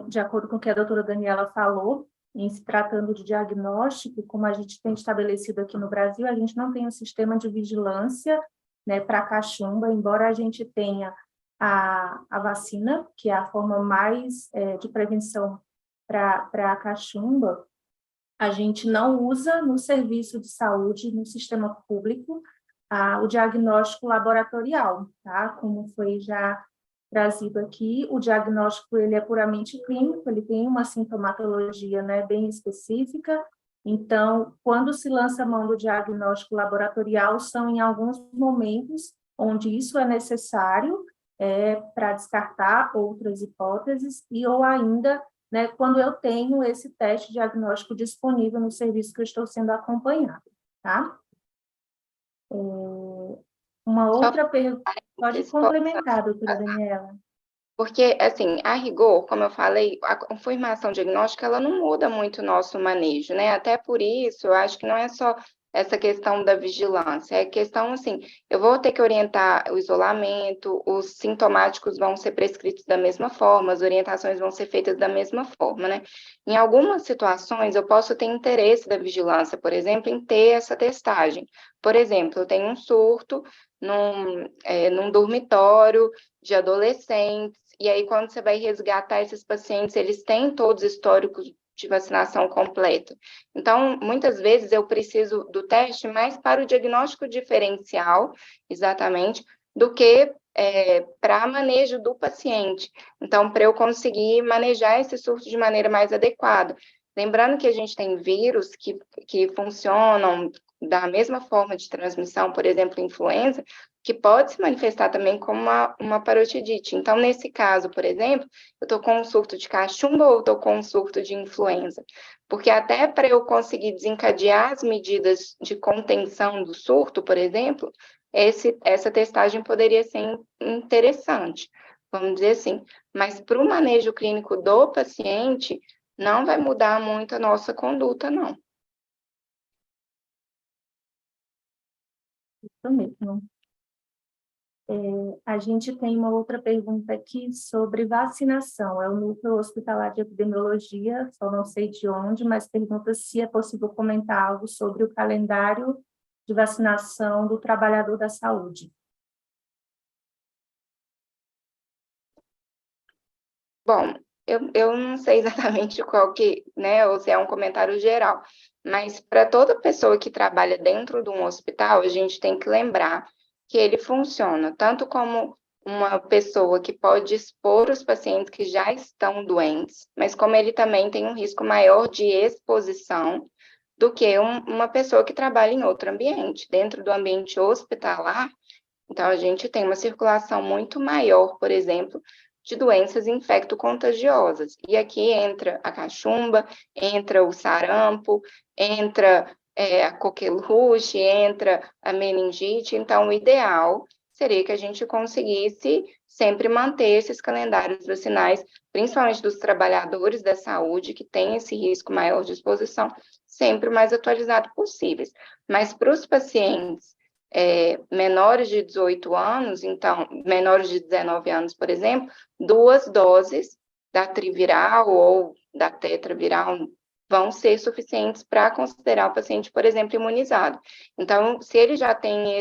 de acordo com o que a doutora Daniela falou, em se tratando de diagnóstico, como a gente tem estabelecido aqui no Brasil, a gente não tem um sistema de vigilância, né, para a cachumba, embora a gente tenha a vacina, que é a forma mais de prevenção para a cachumba, a gente não usa no serviço de saúde, no sistema público, o diagnóstico laboratorial, tá? Como foi já trazido aqui, o diagnóstico ele é puramente clínico, ele tem uma sintomatologia, né, bem específica. Então, quando se lança a mão do diagnóstico laboratorial, são em alguns momentos onde isso é necessário para descartar outras hipóteses e ou ainda, né, quando eu tenho esse teste diagnóstico disponível no serviço que eu estou sendo acompanhado, tá? Uma outra pergunta, pode complementar, doutora Daniela. Porque, assim, a rigor, como eu falei, a confirmação diagnóstica, ela não muda muito o nosso manejo, né? Até por isso, eu acho que não é só essa questão da vigilância, é questão, assim, eu vou ter que orientar o isolamento, os sintomáticos vão ser prescritos da mesma forma, as orientações vão ser feitas da mesma forma, né? Em algumas situações, eu posso ter interesse da vigilância, por exemplo, em ter essa testagem. Por exemplo, eu tenho um surto num dormitório de adolescentes, e aí quando você vai resgatar esses pacientes, eles têm todos históricos de vacinação completa. Então, muitas vezes eu preciso do teste mais para o diagnóstico diferencial, exatamente, do que para manejo do paciente. Então, para eu conseguir manejar esse surto de maneira mais adequada. Lembrando que a gente tem vírus que funcionam da mesma forma de transmissão, por exemplo, influenza, que pode se manifestar também como uma parotidite. Então, nesse caso, por exemplo, eu estou com um surto de cachumba ou estou com um surto de influenza? Porque até para eu conseguir desencadear as medidas de contenção do surto, por exemplo, essa testagem poderia ser interessante, vamos dizer assim. Mas para o manejo clínico do paciente, não vai mudar muito a nossa conduta, não. Isso mesmo. A gente tem uma outra pergunta aqui sobre vacinação. É o Núcleo Hospitalar de Epidemiologia, só não sei de onde, mas pergunta se é possível comentar algo sobre o calendário de vacinação do trabalhador da saúde. Bom, eu não sei exatamente qual que, né, ou se é um comentário geral, mas para toda pessoa que trabalha dentro de um hospital, a gente tem que lembrar que ele funciona tanto como uma pessoa que pode expor os pacientes que já estão doentes, mas como ele também tem um risco maior de exposição do que uma pessoa que trabalha em outro ambiente. Dentro do ambiente hospitalar, então, a gente tem uma circulação muito maior, por exemplo, de doenças infecto-contagiosas. E aqui entra a cachumba, entra o sarampo, entra a coqueluche, entra a meningite. Então, o ideal seria que a gente conseguisse sempre manter esses calendários vacinais, principalmente dos trabalhadores da saúde, que têm esse risco maior de exposição, sempre o mais atualizado possíveis. Mas para os pacientes menores de 18 anos, então, menores de 19 anos, por exemplo, 2 doses da triviral ou da tetraviral vão ser suficientes para considerar o paciente, por exemplo, imunizado. Então, se ele já tem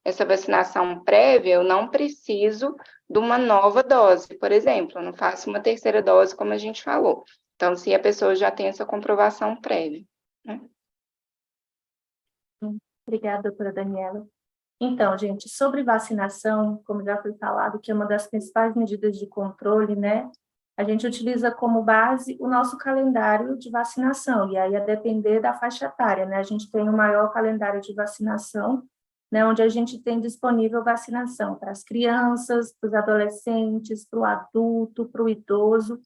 essa vacinação prévia, eu não preciso de uma nova dose, por exemplo, eu não faço uma terceira dose, como a gente falou. Então, se a pessoa já tem essa comprovação prévia, né? Obrigada, doutora Daniela. Então, gente, sobre vacinação, como já foi falado, que é uma das principais medidas de controle, né? A gente utiliza como base o nosso calendário de vacinação, e aí a depender da faixa etária, né? A gente tem o maior calendário de vacinação, né? Onde a gente tem disponível vacinação para as crianças, para os adolescentes, para o adulto, para o idoso.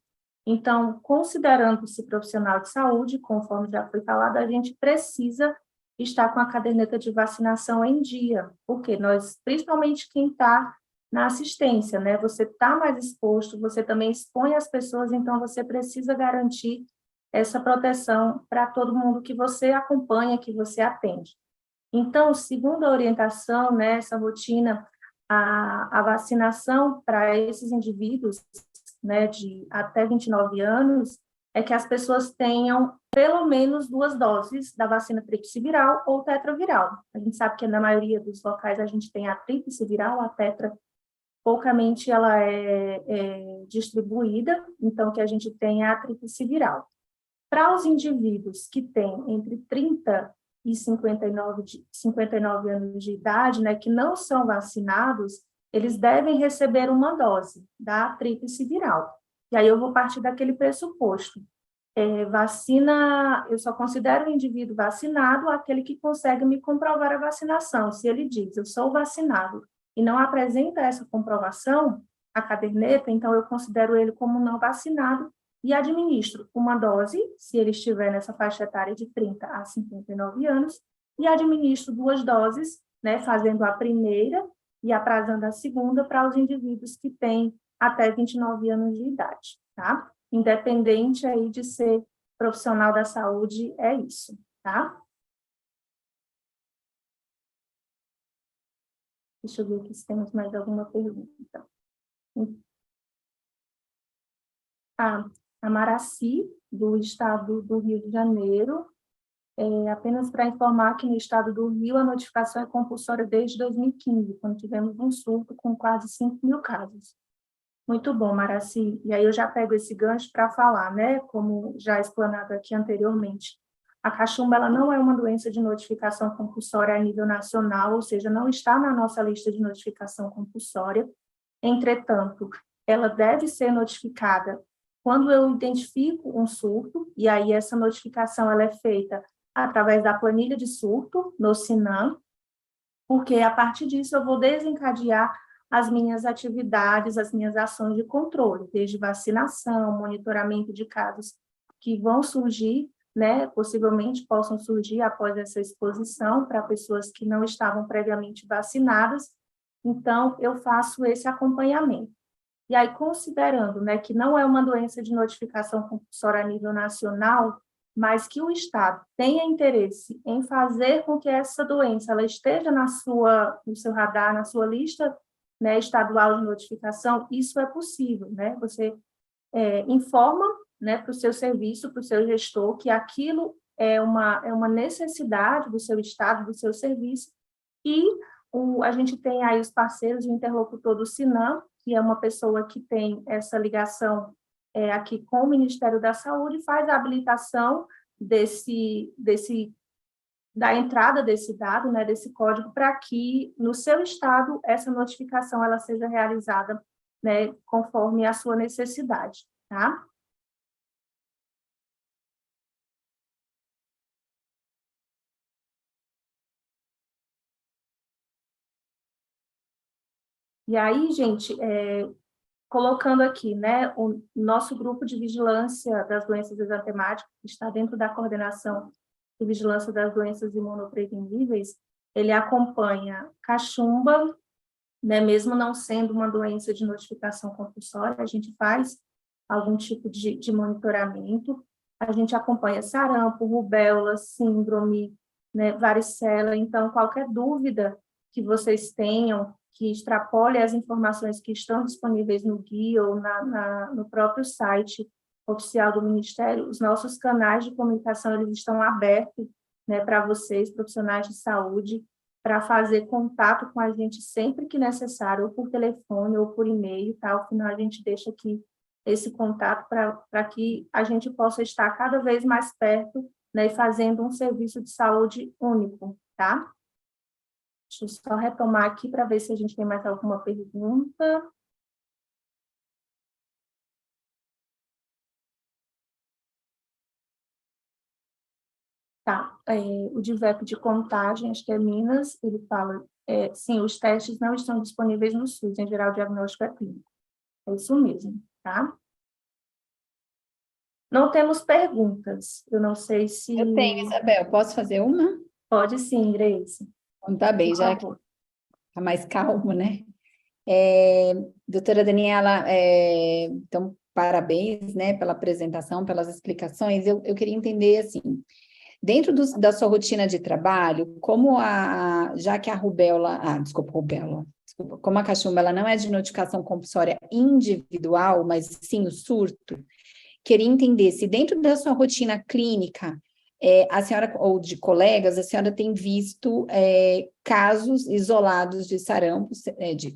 Então, considerando-se profissional de saúde, conforme já foi falado, a gente precisa estar com a caderneta de vacinação em dia, porque nós, principalmente quem está na assistência, né? Você está mais exposto, você também expõe as pessoas, então você precisa garantir essa proteção para todo mundo que você acompanha, que você atende. Então, segundo a orientação, né, essa rotina, a vacinação para esses indivíduos, né, de até 29 anos, é que as pessoas tenham pelo menos 2 doses da vacina tríplice viral ou tetraviral. A gente sabe que na maioria dos locais a gente tem a tríplice viral, a tetra, poucamente ela é distribuída, então que a gente tem a tríplice viral. Para os indivíduos que têm entre 30 e 59 anos de idade, né, que não são vacinados, eles devem receber uma dose da tríplice viral. E aí eu vou partir daquele pressuposto. Vacina, eu só considero o indivíduo vacinado aquele que consegue me comprovar a vacinação. Se ele diz, eu sou vacinado, e não apresenta essa comprovação, a caderneta, então eu considero ele como não vacinado e administro uma dose, se ele estiver nessa faixa etária de 30 a 59 anos, e administro 2 doses, né, fazendo a primeira e aprazando a segunda para os indivíduos que têm até 29 anos de idade, tá? Independente aí de ser profissional da saúde, é isso, tá? Deixa eu ver aqui se temos mais alguma pergunta. A Maraci, do estado do Rio de Janeiro, apenas para informar que no estado do Rio a notificação é compulsória desde 2015, quando tivemos um surto com quase 5.000 casos. Muito bom, Maraci. E aí eu já pego esse gancho para falar, né, como já explanado aqui anteriormente. A cachumba, ela não é uma doença de notificação compulsória a nível nacional, ou seja, não está na nossa lista de notificação compulsória. Entretanto, ela deve ser notificada quando eu identifico um surto, e aí essa notificação ela é feita através da planilha de surto, no SINAM, porque a partir disso eu vou desencadear as minhas atividades, as minhas ações de controle, desde vacinação, monitoramento de casos que vão surgir, né, possivelmente possam surgir após essa exposição para pessoas que não estavam previamente vacinadas. Então, eu faço esse acompanhamento. E aí, considerando, né, que não é uma doença de notificação compulsória a nível nacional, mas que o Estado tenha interesse em fazer com que essa doença ela esteja no seu radar, na sua lista né, estadual de notificação, isso é possível, né? Você informa, né, para o seu serviço, para o seu gestor, que aquilo é uma necessidade do seu estado, do seu serviço, e a gente tem aí os parceiros, o interlocutor do SINAM, que é uma pessoa que tem essa ligação aqui com o Ministério da Saúde, faz a habilitação da entrada desse dado, né, desse código, para que no seu estado essa notificação ela seja realizada, né, conforme a sua necessidade, tá? E aí, gente, colocando aqui, né, o nosso grupo de vigilância das doenças exantemáticas, que está dentro da coordenação de vigilância das doenças imunopreveníveis, ele acompanha cachumba, né, mesmo não sendo uma doença de notificação compulsória, a gente faz algum tipo de monitoramento, a gente acompanha sarampo, rubéola, síndrome, né, varicela, então qualquer dúvida que vocês tenham, que extrapole as informações que estão disponíveis no guia ou no próprio site oficial do Ministério, os nossos canais de comunicação eles estão abertos, né, para vocês, profissionais de saúde, para fazer contato com a gente sempre que necessário, ou por telefone ou por e-mail, tá? Ao final, a gente deixa aqui esse contato para que a gente possa estar cada vez mais perto, né, e fazendo um serviço de saúde único, tá? Deixa eu só retomar aqui para ver se a gente tem mais alguma pergunta. Tá, o DIVEP de Contagem, acho que é Minas, ele fala, sim, os testes não estão disponíveis no SUS, em geral o diagnóstico é clínico. É isso mesmo, tá? Não temos perguntas, eu não sei se... Eu tenho, Isabel, posso fazer uma? Pode sim, Grace. Então, tá bem, Por já que favor. tá mais calmo, né? Doutora Daniela, então, parabéns, né, pela apresentação, pelas explicações. Eu queria entender, assim, dentro da sua rotina de trabalho, já que a rubéola, como a cachumba, ela não é de notificação compulsória individual, mas sim o surto, queria entender se dentro da sua rotina clínica, a senhora, ou de colegas, a senhora tem visto casos isolados de sarampo,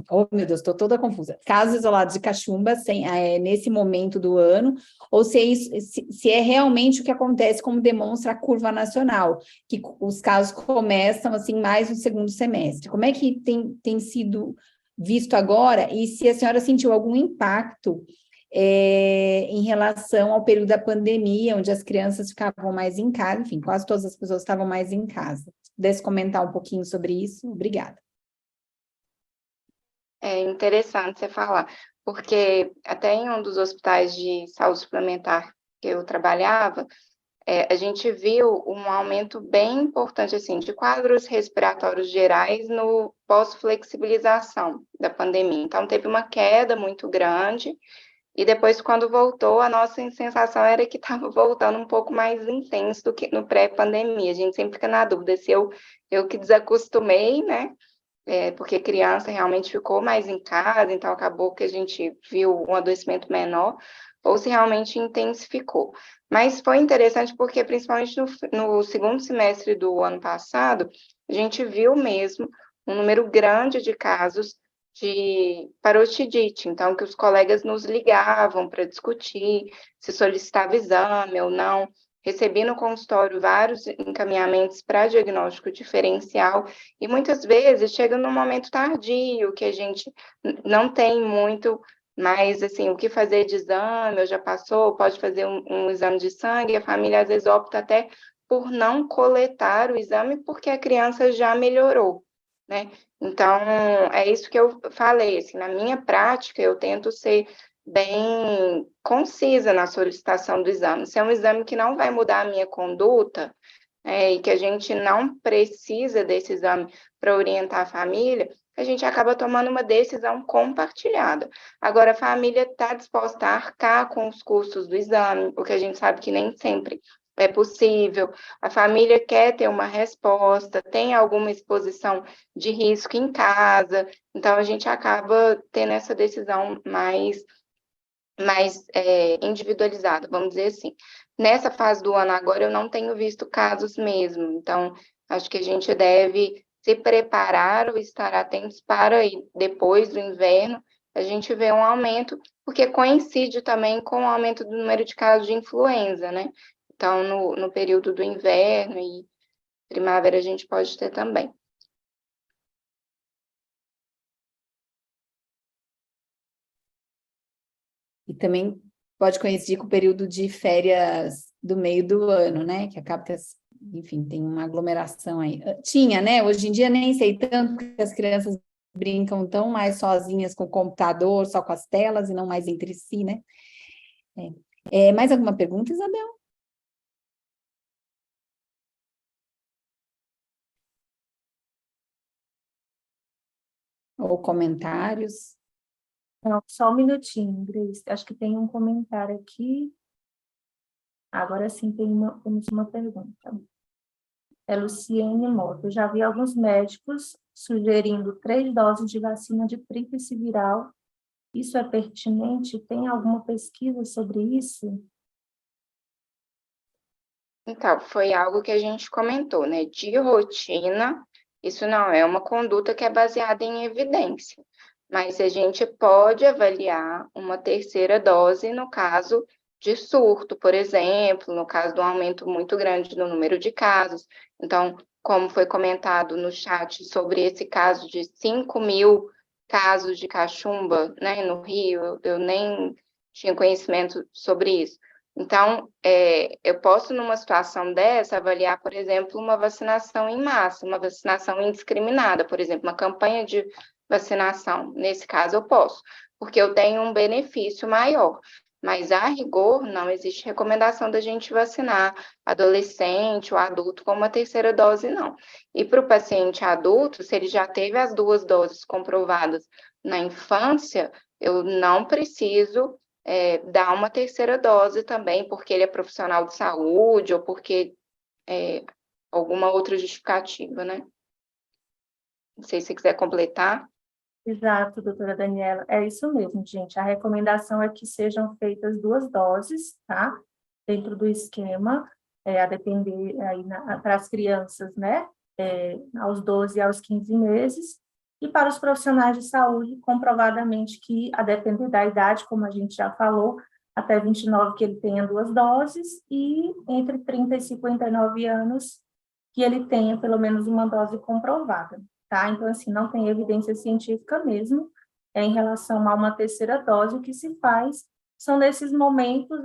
oh meu Deus, estou toda confusa, casos isolados de cachumba nesse momento do ano, ou se é realmente o que acontece, como demonstra a curva nacional, que os casos começam assim mais no segundo semestre. Como é que tem sido visto agora, e se a senhora sentiu algum impacto em relação ao período da pandemia, onde as crianças ficavam mais em casa, enfim, quase todas as pessoas estavam mais em casa. Se pudesse comentar um pouquinho sobre isso, obrigada. É interessante você falar, porque até em um dos hospitais de saúde suplementar que eu trabalhava, a gente viu um aumento bem importante, assim, de quadros respiratórios gerais no pós-flexibilização da pandemia. Então, teve uma queda muito grande, e depois, quando voltou, a nossa sensação era que estava voltando um pouco mais intenso do que no pré-pandemia. A gente sempre fica na dúvida se eu que desacostumei, né? Porque criança realmente ficou mais em casa, então acabou que a gente viu um adoecimento menor, ou se realmente intensificou. Mas foi interessante porque, principalmente no segundo semestre do ano passado, a gente viu mesmo um número grande de casos de parotidite, então que os colegas nos ligavam para discutir se solicitava exame ou não. Recebi no consultório vários encaminhamentos para diagnóstico diferencial, e muitas vezes chega num momento tardio, que a gente não tem muito mais, assim, o que fazer de exame, ou já passou, pode fazer um exame de sangue, a família às vezes opta até por não coletar o exame, porque a criança já melhorou, né? Então, é isso que eu falei, assim, na minha prática, eu tento ser bem concisa na solicitação do exame. Se é um exame que não vai mudar a minha conduta, e que a gente não precisa desse exame para orientar a família, a gente acaba tomando uma decisão compartilhada. Agora, a família está disposta a arcar com os custos do exame, porque a gente sabe que nem sempre é possível, a família quer ter uma resposta, tem alguma exposição de risco em casa, então a gente acaba tendo essa decisão mais individualizada, vamos dizer assim. Nessa fase do ano agora, eu não tenho visto casos mesmo, então acho que a gente deve se preparar ou estar atentos para depois do inverno a gente ver um aumento, porque coincide também com o aumento do número de casos de influenza, né? Então, no período do inverno e primavera, a gente pode ter também. E também pode coincidir com o período de férias do meio do ano, né? Que acaba que, enfim, tem uma aglomeração aí. Tinha, né? Hoje em dia nem sei tanto, porque as crianças brincam tão mais sozinhas com o computador, só com as telas e não mais entre si, né? Mais alguma pergunta, Isabel? Ou comentários? Não, só um minutinho, Grace. Acho que tem um comentário aqui. Agora sim temos uma pergunta. É Luciene Mota. Eu já vi alguns médicos sugerindo 3 doses de vacina de tríplice viral. Isso é pertinente? Tem alguma pesquisa sobre isso? Então, foi algo que a gente comentou, né? De rotina, isso não é uma conduta que é baseada em evidência, mas a gente pode avaliar uma terceira dose no caso de surto, por exemplo, no caso de um aumento muito grande no número de casos. Então, como foi comentado no chat sobre esse caso de 5.000 casos de cachumba, né, no Rio, eu nem tinha conhecimento sobre isso. Então, eu posso, numa situação dessa, avaliar, por exemplo, uma vacinação em massa, uma vacinação indiscriminada, por exemplo, uma campanha de vacinação. Nesse caso, eu posso, porque eu tenho um benefício maior. Mas, a rigor, não existe recomendação da gente vacinar adolescente ou adulto com uma terceira dose, não. E para o paciente adulto, se ele já teve as 2 doses comprovadas na infância, eu não preciso dar uma terceira dose também, porque ele é profissional de saúde ou porque alguma outra justificativa, né? Não sei se você quiser completar. Exato, doutora Daniela. É isso mesmo, gente. A recomendação é que sejam feitas 2 doses, tá? Dentro do esquema, a depender aí para as crianças, né? Aos 12 e aos 15 meses. E para os profissionais de saúde, comprovadamente que, a depender da idade, como a gente já falou, até 29 que ele tenha 2 doses, e entre 30 e 59 anos que ele tenha pelo menos uma dose comprovada. Tá? Então, assim, não tem evidência científica mesmo em relação a uma terceira dose. O que se faz são nesses momentos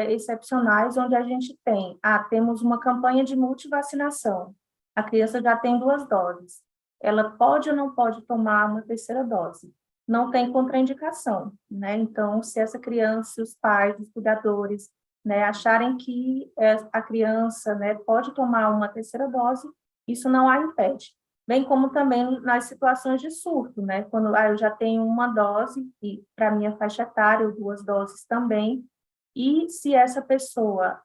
excepcionais onde a gente temos uma campanha de multivacinação. A criança já tem 2 doses. Ela pode ou não pode tomar uma terceira dose? Não tem contraindicação, né? Então, se essa criança, os pais, os cuidadores, né, acharem que a criança, né, pode tomar uma terceira dose, isso não a impede. Bem como também nas situações de surto, né? Quando eu já tenho uma dose, e para minha faixa etária, 2 doses também, e se essa pessoa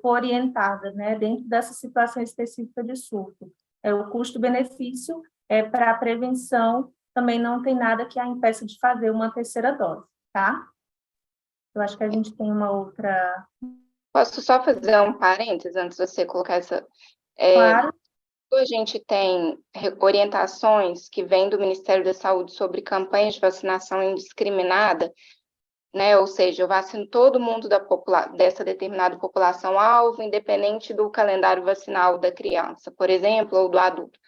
for orientada, né, dentro dessa situação específica de surto, o custo-benefício para a prevenção também não tem nada que a impeça de fazer uma terceira dose, tá? Eu acho que a gente tem uma outra... Posso só fazer um parênteses antes de você colocar essa... Claro. A gente tem orientações que vêm do Ministério da Saúde sobre campanhas de vacinação indiscriminada, né? Ou seja, eu vacino todo mundo dessa determinada população-alvo, independente do calendário vacinal da criança, por exemplo, ou do adulto.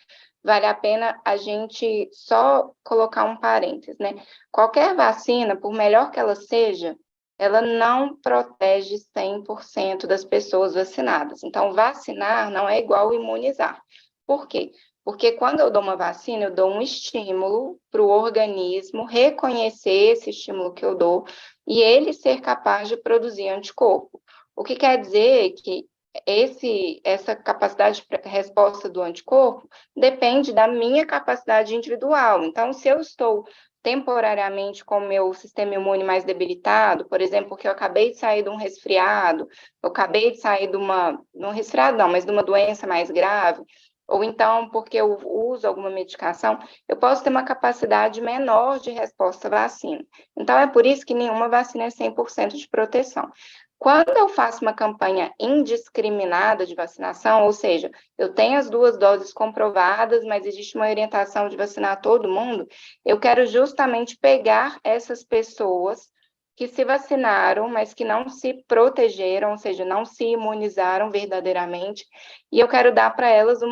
Vale a pena a gente só colocar um parênteses, né? Qualquer vacina, por melhor que ela seja, ela não protege 100% das pessoas vacinadas. Então, vacinar não é igual imunizar. Por quê? Porque quando eu dou uma vacina, eu dou um estímulo para o organismo reconhecer esse estímulo que eu dou e ele ser capaz de produzir anticorpo. O que quer dizer que essa capacidade de resposta do anticorpo depende da minha capacidade individual. Então, se eu estou temporariamente com o meu sistema imune mais debilitado, por exemplo, porque eu acabei de sair de um resfriado, eu acabei de sair de não resfriado não, mas de uma doença mais grave, ou então porque eu uso alguma medicação, eu posso ter uma capacidade menor de resposta à vacina. Então, é por isso que nenhuma vacina é 100% de proteção. Quando eu faço uma campanha indiscriminada de vacinação, ou seja, eu tenho as 2 doses comprovadas, mas existe uma orientação de vacinar todo mundo, eu quero justamente pegar essas pessoas que se vacinaram, mas que não se protegeram, ou seja, não se imunizaram verdadeiramente, e eu quero dar para elas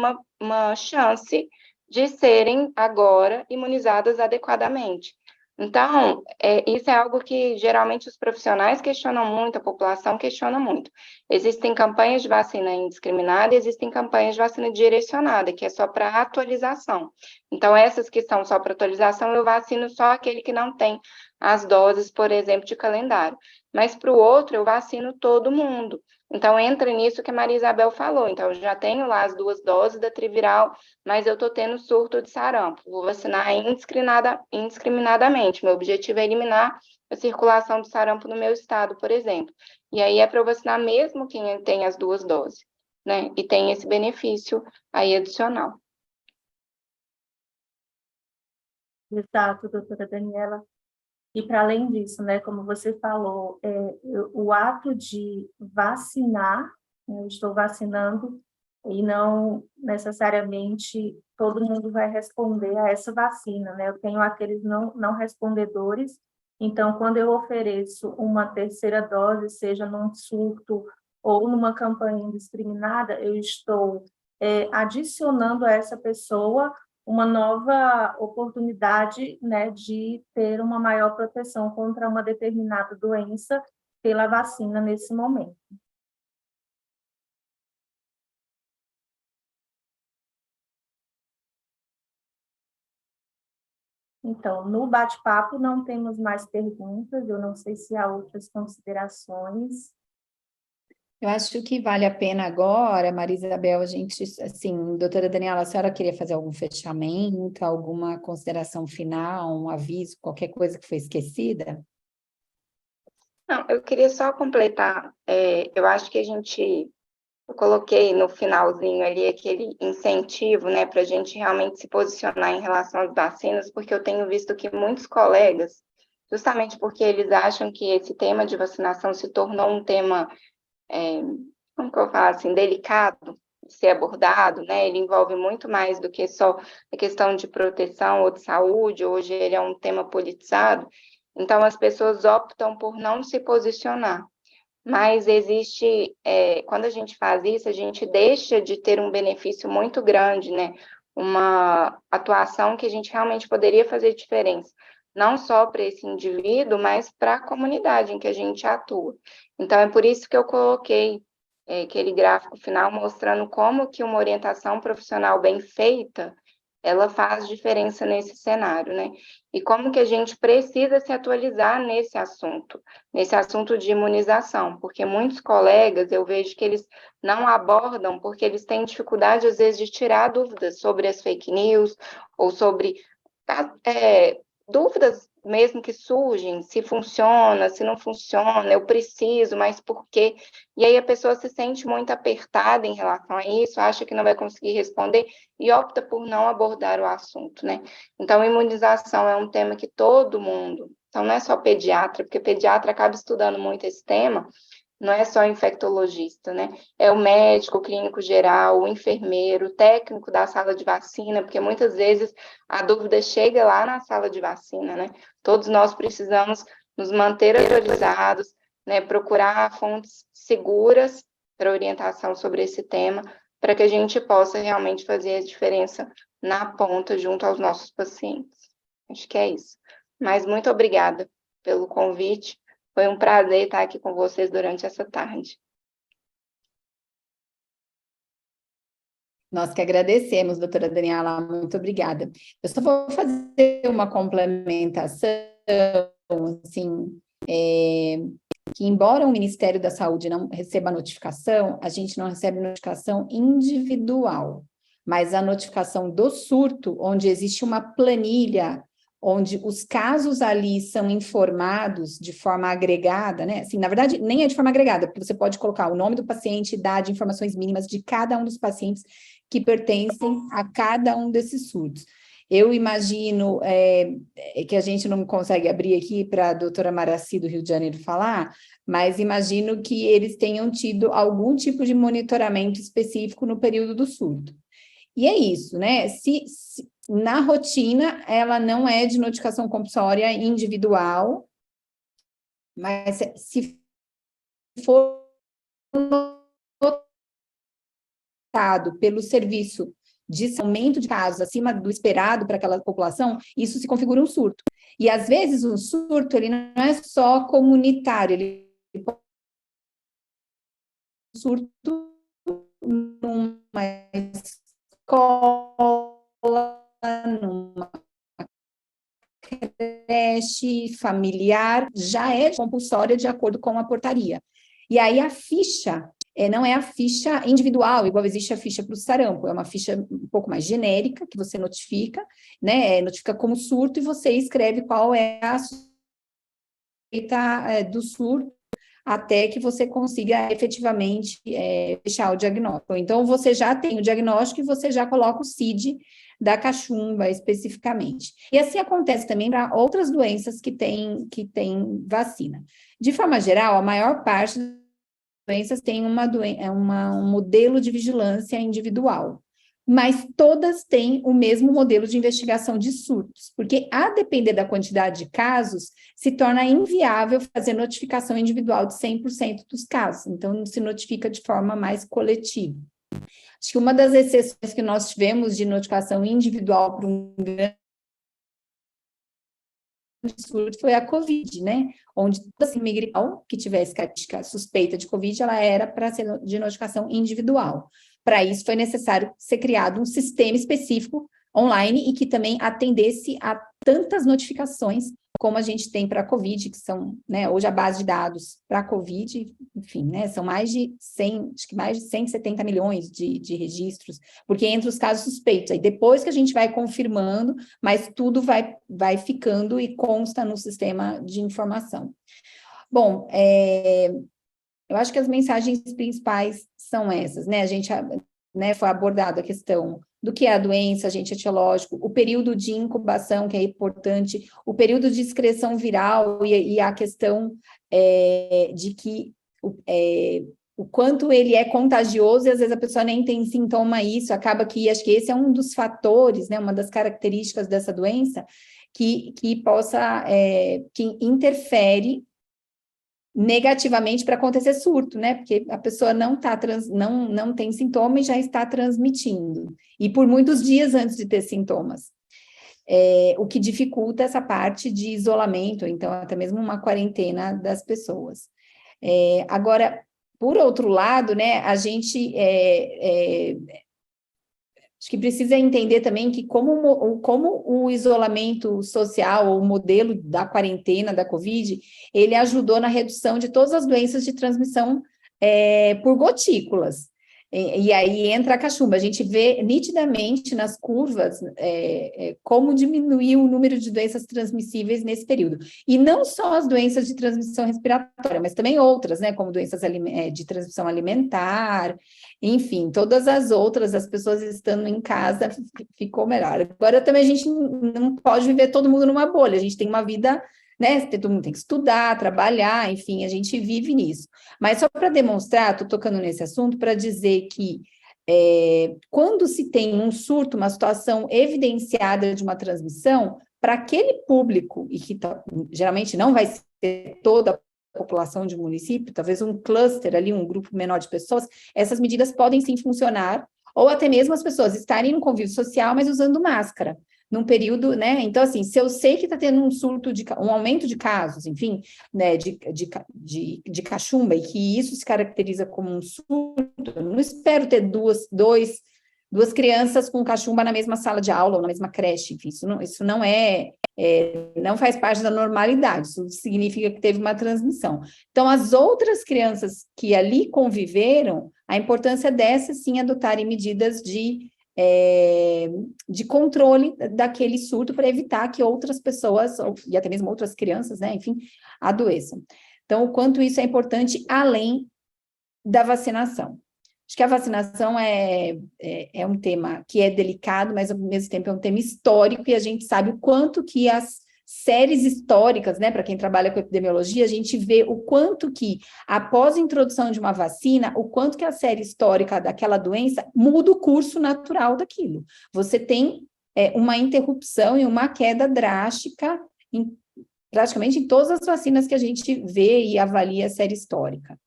uma chance de serem agora imunizadas adequadamente. Então, isso é algo que geralmente os profissionais questionam muito, a população questiona muito. Existem campanhas de vacina indiscriminada e existem campanhas de vacina direcionada, que é só para atualização. Então, essas que são só para atualização, eu vacino só aquele que não tem as doses, por exemplo, de calendário. Mas para o outro, eu vacino todo mundo. Então, entra nisso que a Maria Isabel falou. Então, eu já tenho lá as 2 doses da triviral, mas eu estou tendo surto de sarampo. Vou vacinar indiscriminadamente. Meu objetivo é eliminar a circulação de sarampo no meu estado, por exemplo. E aí é para eu vacinar mesmo quem tem as 2 doses, né? E tem esse benefício aí adicional. Exato, doutora Daniela. E para além disso, né, como você falou, o ato de vacinar, né, eu estou vacinando e não necessariamente todo mundo vai responder a essa vacina, né? Eu tenho aqueles não respondedores, então quando eu ofereço uma terceira dose, seja num surto ou numa campanha indiscriminada, eu estou adicionando a essa pessoa uma nova oportunidade, né, de ter uma maior proteção contra uma determinada doença pela vacina nesse momento. Então, no bate-papo não temos mais perguntas, eu não sei se há outras considerações. Eu acho que vale a pena agora, Maria Isabel, a gente, assim, doutora Daniela, a senhora queria fazer algum fechamento, alguma consideração final, um aviso, qualquer coisa que foi esquecida? Não, eu queria só completar. Eu acho que eu coloquei no finalzinho ali aquele incentivo, né, para a gente realmente se posicionar em relação às vacinas, porque eu tenho visto que muitos colegas, justamente porque eles acham que esse tema de vacinação se tornou um tema, como que eu falo assim, delicado de ser abordado, né? Ele envolve muito mais do que só a questão de proteção ou de saúde. Hoje ele é um tema politizado. Então as pessoas optam por não se posicionar. Mas existe, quando a gente faz isso, a gente deixa de ter um benefício muito grande, né? Uma atuação que a gente realmente poderia fazer diferença, não só para esse indivíduo, mas para a comunidade em que a gente atua. Então, é por isso que eu coloquei aquele gráfico final mostrando como que uma orientação profissional bem feita, ela faz diferença nesse cenário, né? E como que a gente precisa se atualizar nesse assunto de imunização, porque muitos colegas, eu vejo que eles não abordam, porque eles têm dificuldade, às vezes, de tirar dúvidas sobre as fake news, ou sobre dúvidas mesmo que surgem, se funciona, se não funciona, eu preciso, mas por quê? E aí a pessoa se sente muito apertada em relação a isso, acha que não vai conseguir responder e opta por não abordar o assunto, né? Então, imunização é um tema que todo mundo, então não é só pediatra, porque pediatra acaba estudando muito esse tema, não é só infectologista, né? É o médico, o clínico geral, o enfermeiro, o técnico da sala de vacina, porque muitas vezes a dúvida chega lá na sala de vacina, né? Todos nós precisamos nos manter atualizados, né? Procurar fontes seguras para orientação sobre esse tema, para que a gente possa realmente fazer a diferença na ponta junto aos nossos pacientes. Acho que é isso. Mas muito obrigada pelo convite. Foi um prazer estar aqui com vocês durante essa tarde. Nós que agradecemos, doutora Daniela, muito obrigada. Eu só vou fazer uma complementação, assim, que embora o Ministério da Saúde não receba notificação, a gente não recebe notificação individual, mas a notificação do surto, onde existe uma planilha, onde os casos ali são informados de forma agregada, né? Assim, na verdade, nem é de forma agregada, porque você pode colocar o nome do paciente, idade, informações mínimas de cada um dos pacientes que pertencem a cada um desses surtos. Eu imagino que a gente não consegue abrir aqui para a doutora Maraci do Rio de Janeiro falar, mas imagino que eles tenham tido algum tipo de monitoramento específico no período do surto. E é isso, né? Na rotina, ela não é de notificação compulsória individual, mas se for notado pelo serviço de aumento de casos acima do esperado para aquela população, isso se configura um surto. E, às vezes, um surto, ele não é só comunitário, ele pode ser um surto numa escola, numa creche familiar, já é compulsória de acordo com a portaria. E aí a ficha não é a ficha individual, igual existe a ficha para o sarampo, é uma ficha um pouco mais genérica, que você notifica, né? Notifica como surto e você escreve qual é a suspeita do surto, até que você consiga efetivamente fechar o diagnóstico. Então, você já tem o diagnóstico e você já coloca o CID da cachumba especificamente. E assim acontece também para outras doenças que têm vacina. De forma geral, a maior parte das doenças tem um modelo de vigilância individual, mas todas têm o mesmo modelo de investigação de surtos, porque a depender da quantidade de casos, se torna inviável fazer notificação individual de 100% dos casos, então se notifica de forma mais coletiva. Acho que uma das exceções que nós tivemos de notificação individual para um grande surto foi a Covid, né? Onde toda imigrante que tivesse suspeita de Covid, ela era para ser de notificação individual. Para isso, foi necessário ser criado um sistema específico online e que também atendesse a tantas notificações como a gente tem para a Covid, que são, né, hoje a base de dados para a Covid, enfim, né, são mais de 170 milhões de registros, porque entre os casos suspeitos, aí depois que a gente vai confirmando, mas tudo vai ficando e consta no sistema de informação. Bom, eu acho que as mensagens principais são essas, né? A gente, né, foi abordada a questão do que é a doença, agente etiológico, o período de incubação, que é importante, o período de excreção viral e a questão de que o quanto ele é contagioso e às vezes a pessoa nem tem sintoma isso, acaba que, acho que esse é um dos fatores, né, uma das características dessa doença, que interfere negativamente para acontecer surto, né? Porque a pessoa não tem sintoma e já está transmitindo. E por muitos dias antes de ter sintomas. O que dificulta essa parte de isolamento, então até mesmo uma quarentena das pessoas. Agora, por outro lado, né, a gente acho que precisa entender também que como o isolamento social, o modelo da quarentena, da Covid, ele ajudou na redução de todas as doenças de transmissão por gotículas. E aí entra a cachumba. A gente vê nitidamente nas curvas como diminuiu o número de doenças transmissíveis nesse período. E não só as doenças de transmissão respiratória, mas também outras, né, como doenças de transmissão alimentar, enfim, todas as outras, as pessoas estando em casa, ficou melhor. Agora também a gente não pode viver todo mundo numa bolha, a gente tem uma vida, né, todo mundo tem que estudar, trabalhar, enfim, a gente vive nisso. Mas só para demonstrar, estou tocando nesse assunto, para dizer que quando se tem um surto, uma situação evidenciada de uma transmissão, para aquele público, e que geralmente não vai ser toda a população de um município, talvez um cluster ali, um grupo menor de pessoas, essas medidas podem sim funcionar, ou até mesmo as pessoas estarem no convívio social, mas usando máscara, num período, né? Então, assim, se eu sei que está tendo um surto, um aumento de casos, enfim, né, de cachumba, e que isso se caracteriza como um surto, eu não espero ter duas crianças com cachumba na mesma sala de aula ou na mesma creche, enfim, isso não é não faz parte da normalidade, isso significa que teve uma transmissão. Então, as outras crianças que ali conviveram, a importância dessas, sim, adotarem medidas de controle daquele surto para evitar que outras pessoas, e até mesmo outras crianças, né, enfim, adoeçam. Então, o quanto isso é importante além da vacinação. Acho que a vacinação é um tema que é delicado, mas ao mesmo tempo é um tema histórico, e a gente sabe o quanto que as séries históricas, né, para quem trabalha com epidemiologia, a gente vê o quanto que, após a introdução de uma vacina, o quanto que a série histórica daquela doença muda o curso natural daquilo. Você tem uma interrupção e uma queda drástica praticamente em todas as vacinas que a gente vê e avalia a série histórica.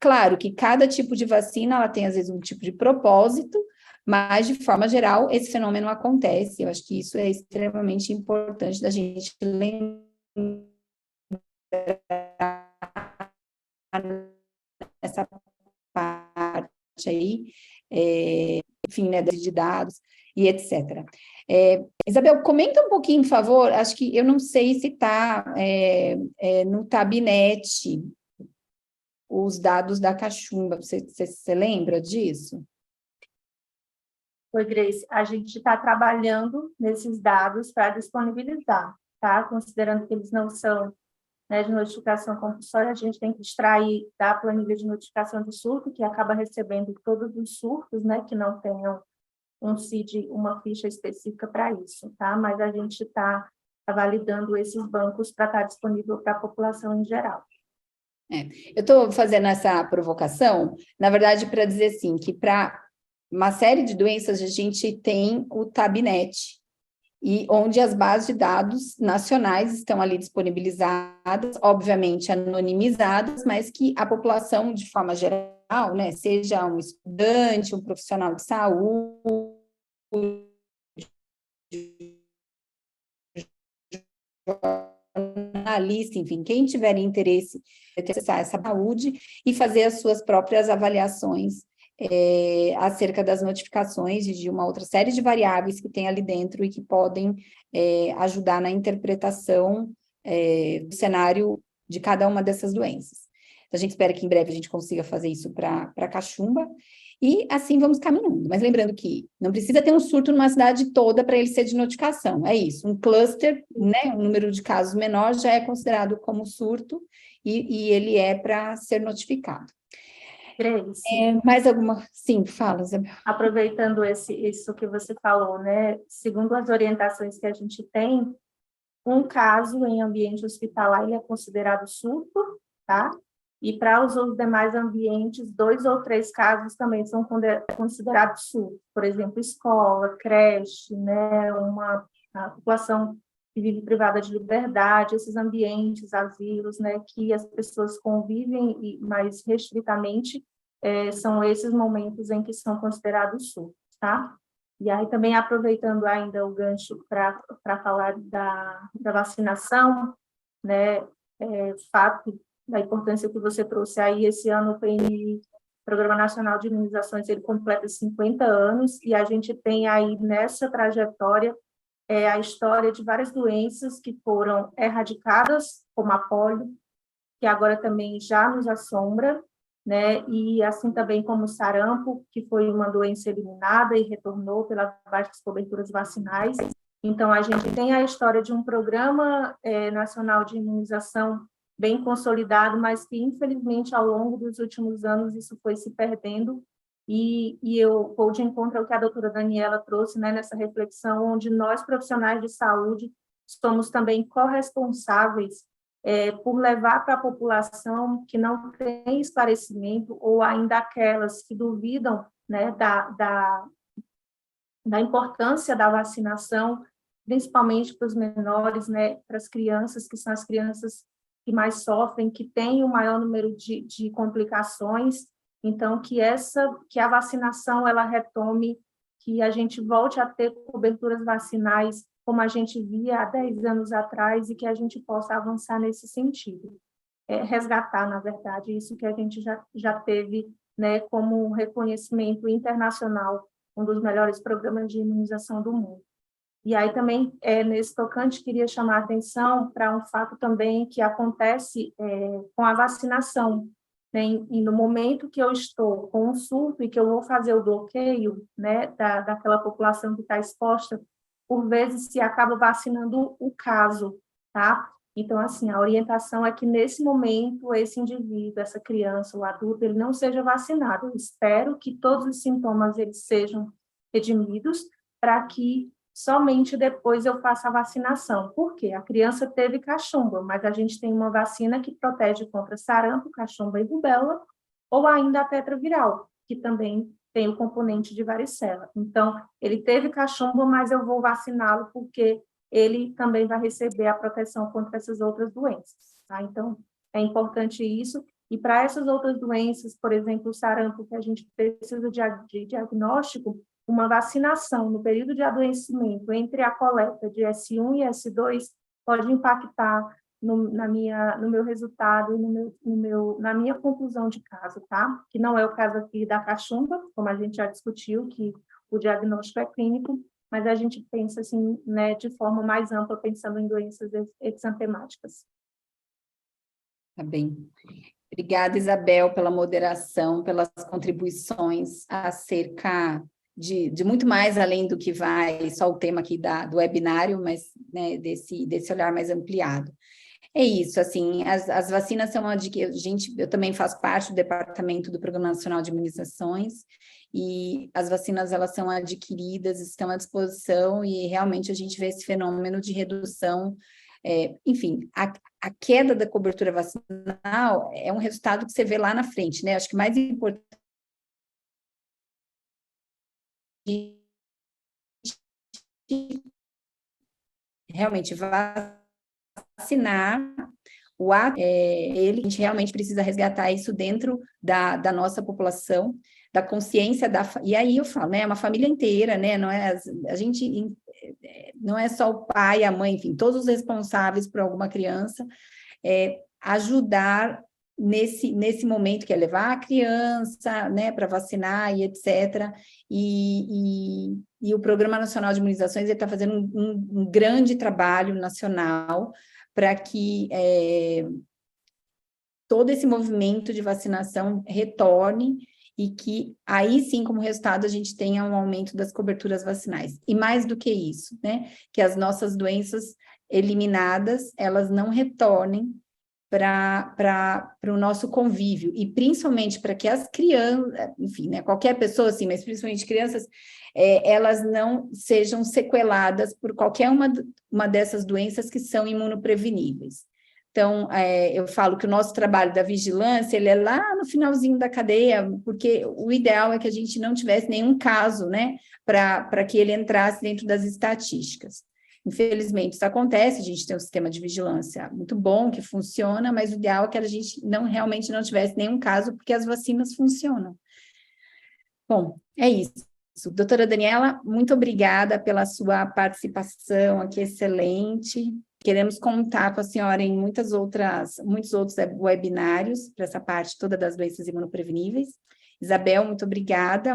Claro que cada tipo de vacina, ela tem, às vezes, um tipo de propósito, mas, de forma geral, esse fenômeno acontece. Eu acho que isso é extremamente importante da gente lembrar essa parte aí, enfim, né, de dados e etc. Isabel, comenta um pouquinho, por favor, acho que eu não sei se está no Tabinete, os dados da cachumba, você lembra disso? Oi, Grace, a gente está trabalhando nesses dados para disponibilizar, tá? Considerando que eles não são, né, de notificação compulsória, a gente tem que extrair da planilha de notificação de surto, que acaba recebendo todos os surtos, né, que não tenham um CID, uma ficha específica para isso, tá? Mas a gente está validando esses bancos para estar disponível para a população em geral. Eu estou fazendo essa provocação, na verdade, para dizer assim, que para uma série de doenças a gente tem o Tabinete, e onde as bases de dados nacionais estão ali disponibilizadas, obviamente anonimizadas, mas que a população, de forma geral, né, seja um estudante, um profissional de saúde, jornalista, enfim, quem tiver interesse em acessar essa saúde e fazer as suas próprias avaliações acerca das notificações e de uma outra série de variáveis que tem ali dentro e que podem ajudar na interpretação do cenário de cada uma dessas doenças. Então, a gente espera que em breve a gente consiga fazer isso para a cachumba, e assim vamos caminhando. Mas lembrando que não precisa ter um surto numa cidade toda para ele ser de notificação, é isso. Um cluster, né, um número de casos menor já é considerado como surto e ele é para ser notificado. Grace, mais alguma? Sim, fala, Isabel. Aproveitando isso que você falou, né? Segundo as orientações que a gente tem, um caso em ambiente hospitalar ele é considerado surto, tá? E para os demais ambientes, 2 ou 3 casos também são considerados surto. Por exemplo, escola, creche, né? A população que vive privada de liberdade, esses ambientes, asilos, né? Que as pessoas convivem mais restritamente, são esses momentos em que são considerados surtos, tá? E aí, também aproveitando ainda o gancho para falar da vacinação, né, fato da importância que você trouxe aí, esse ano o PNI, Programa Nacional de Imunizações, ele completa 50 anos, e a gente tem aí nessa trajetória a história de várias doenças que foram erradicadas, como a polio, que agora também já nos assombra, né? E assim também como o sarampo, que foi uma doença eliminada e retornou pelas baixas coberturas vacinais. Então, a gente tem a história de um programa nacional de imunização bem consolidado, mas que, infelizmente, ao longo dos últimos anos, isso foi se perdendo. E eu vou de encontro ao que a doutora Daniela trouxe, né, nessa reflexão, onde nós, profissionais de saúde, somos também corresponsáveis por levar para a população que não tem esclarecimento, ou ainda aquelas que duvidam, né, da importância da vacinação, principalmente para os menores, né, para as crianças, que são as crianças que mais sofrem, que têm o maior número de complicações. Então, que a vacinação ela retome, que a gente volte a ter coberturas vacinais como a gente via há 10 anos atrás, e que a gente possa avançar nesse sentido. Resgatar, na verdade, isso que a gente já teve, né, como um reconhecimento internacional, um dos melhores programas de imunização do mundo. E aí também, nesse tocante, queria chamar a atenção para um fato também que acontece com a vacinação, né? E no momento que eu estou com um surto e que eu vou fazer o bloqueio, né, daquela população que está exposta, por vezes se acaba vacinando o caso, tá? Então, assim, a orientação é que nesse momento esse indivíduo, essa criança, o adulto, ele não seja vacinado. Eu espero que todos os sintomas eles sejam redimidos para que somente depois eu faço a vacinação. Por quê? A criança teve cachumba, mas a gente tem uma vacina que protege contra sarampo, cachumba e rubéola, ou ainda a tetraviral, que também tem o componente de varicela. Então, ele teve cachumba, mas eu vou vaciná-lo porque ele também vai receber a proteção contra essas outras doenças. Tá? Então, é importante isso. E para essas outras doenças, por exemplo, o sarampo, que a gente precisa de diagnóstico, uma vacinação no período de adoecimento entre a coleta de S1 e S2 pode impactar no meu resultado e na minha conclusão de caso, tá? Que não é o caso aqui da cachumba, como a gente já discutiu, que o diagnóstico é clínico, mas a gente pensa assim, né, de forma mais ampla, pensando em doenças exantemáticas. Tá bem. Obrigada, Isabel, pela moderação, pelas contribuições acerca de muito mais além do que vai só o tema aqui do webinário, mas né, desse olhar mais ampliado. É isso, assim, as vacinas são eu também faço parte do departamento do Programa Nacional de Imunizações, e as vacinas, elas são adquiridas, estão à disposição, e realmente a gente vê esse fenômeno de redução, enfim, a queda da cobertura vacinal é um resultado que você vê lá na frente, né? Acho que mais importante realmente vacinar o ato, a gente realmente precisa resgatar isso dentro da nossa população, da consciência e aí eu falo, né, uma família inteira, né, não é a gente não é só o pai, a mãe, enfim, todos os responsáveis por alguma criança, ajudar nesse momento que é levar a criança, né, para vacinar e etc. E o Programa Nacional de Imunizações está fazendo um grande trabalho nacional para que todo esse movimento de vacinação retorne e que aí sim, como resultado, a gente tenha um aumento das coberturas vacinais. E mais do que isso, né, que as nossas doenças eliminadas, elas não retornem para o nosso convívio, e principalmente para que as crianças, enfim, né, qualquer pessoa, assim, mas principalmente crianças, elas não sejam sequeladas por qualquer uma dessas doenças que são imunopreveníveis. Então, eu falo que o nosso trabalho da vigilância, ele é lá no finalzinho da cadeia, porque o ideal é que a gente não tivesse nenhum caso, né, para que ele entrasse dentro das estatísticas. Infelizmente, isso acontece, a gente tem um sistema de vigilância muito bom, que funciona, mas o ideal é que a gente realmente não tivesse nenhum caso, porque as vacinas funcionam. Bom, é isso. Doutora Daniela, muito obrigada pela sua participação aqui, excelente. Queremos contar com a senhora em muitos outros webinários, para essa parte toda das doenças imunopreveníveis. Isabel, muito obrigada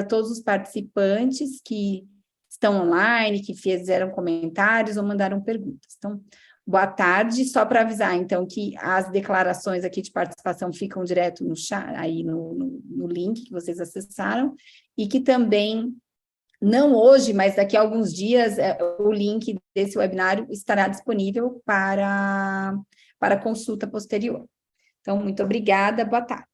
a todos os participantes que estão online, que fizeram comentários ou mandaram perguntas. Então, boa tarde. Só para avisar, então, que as declarações aqui de participação ficam direto no chat, aí no link que vocês acessaram, e que também, não hoje, mas daqui a alguns dias, o link desse webinário estará disponível para consulta posterior. Então, muito obrigada, boa tarde.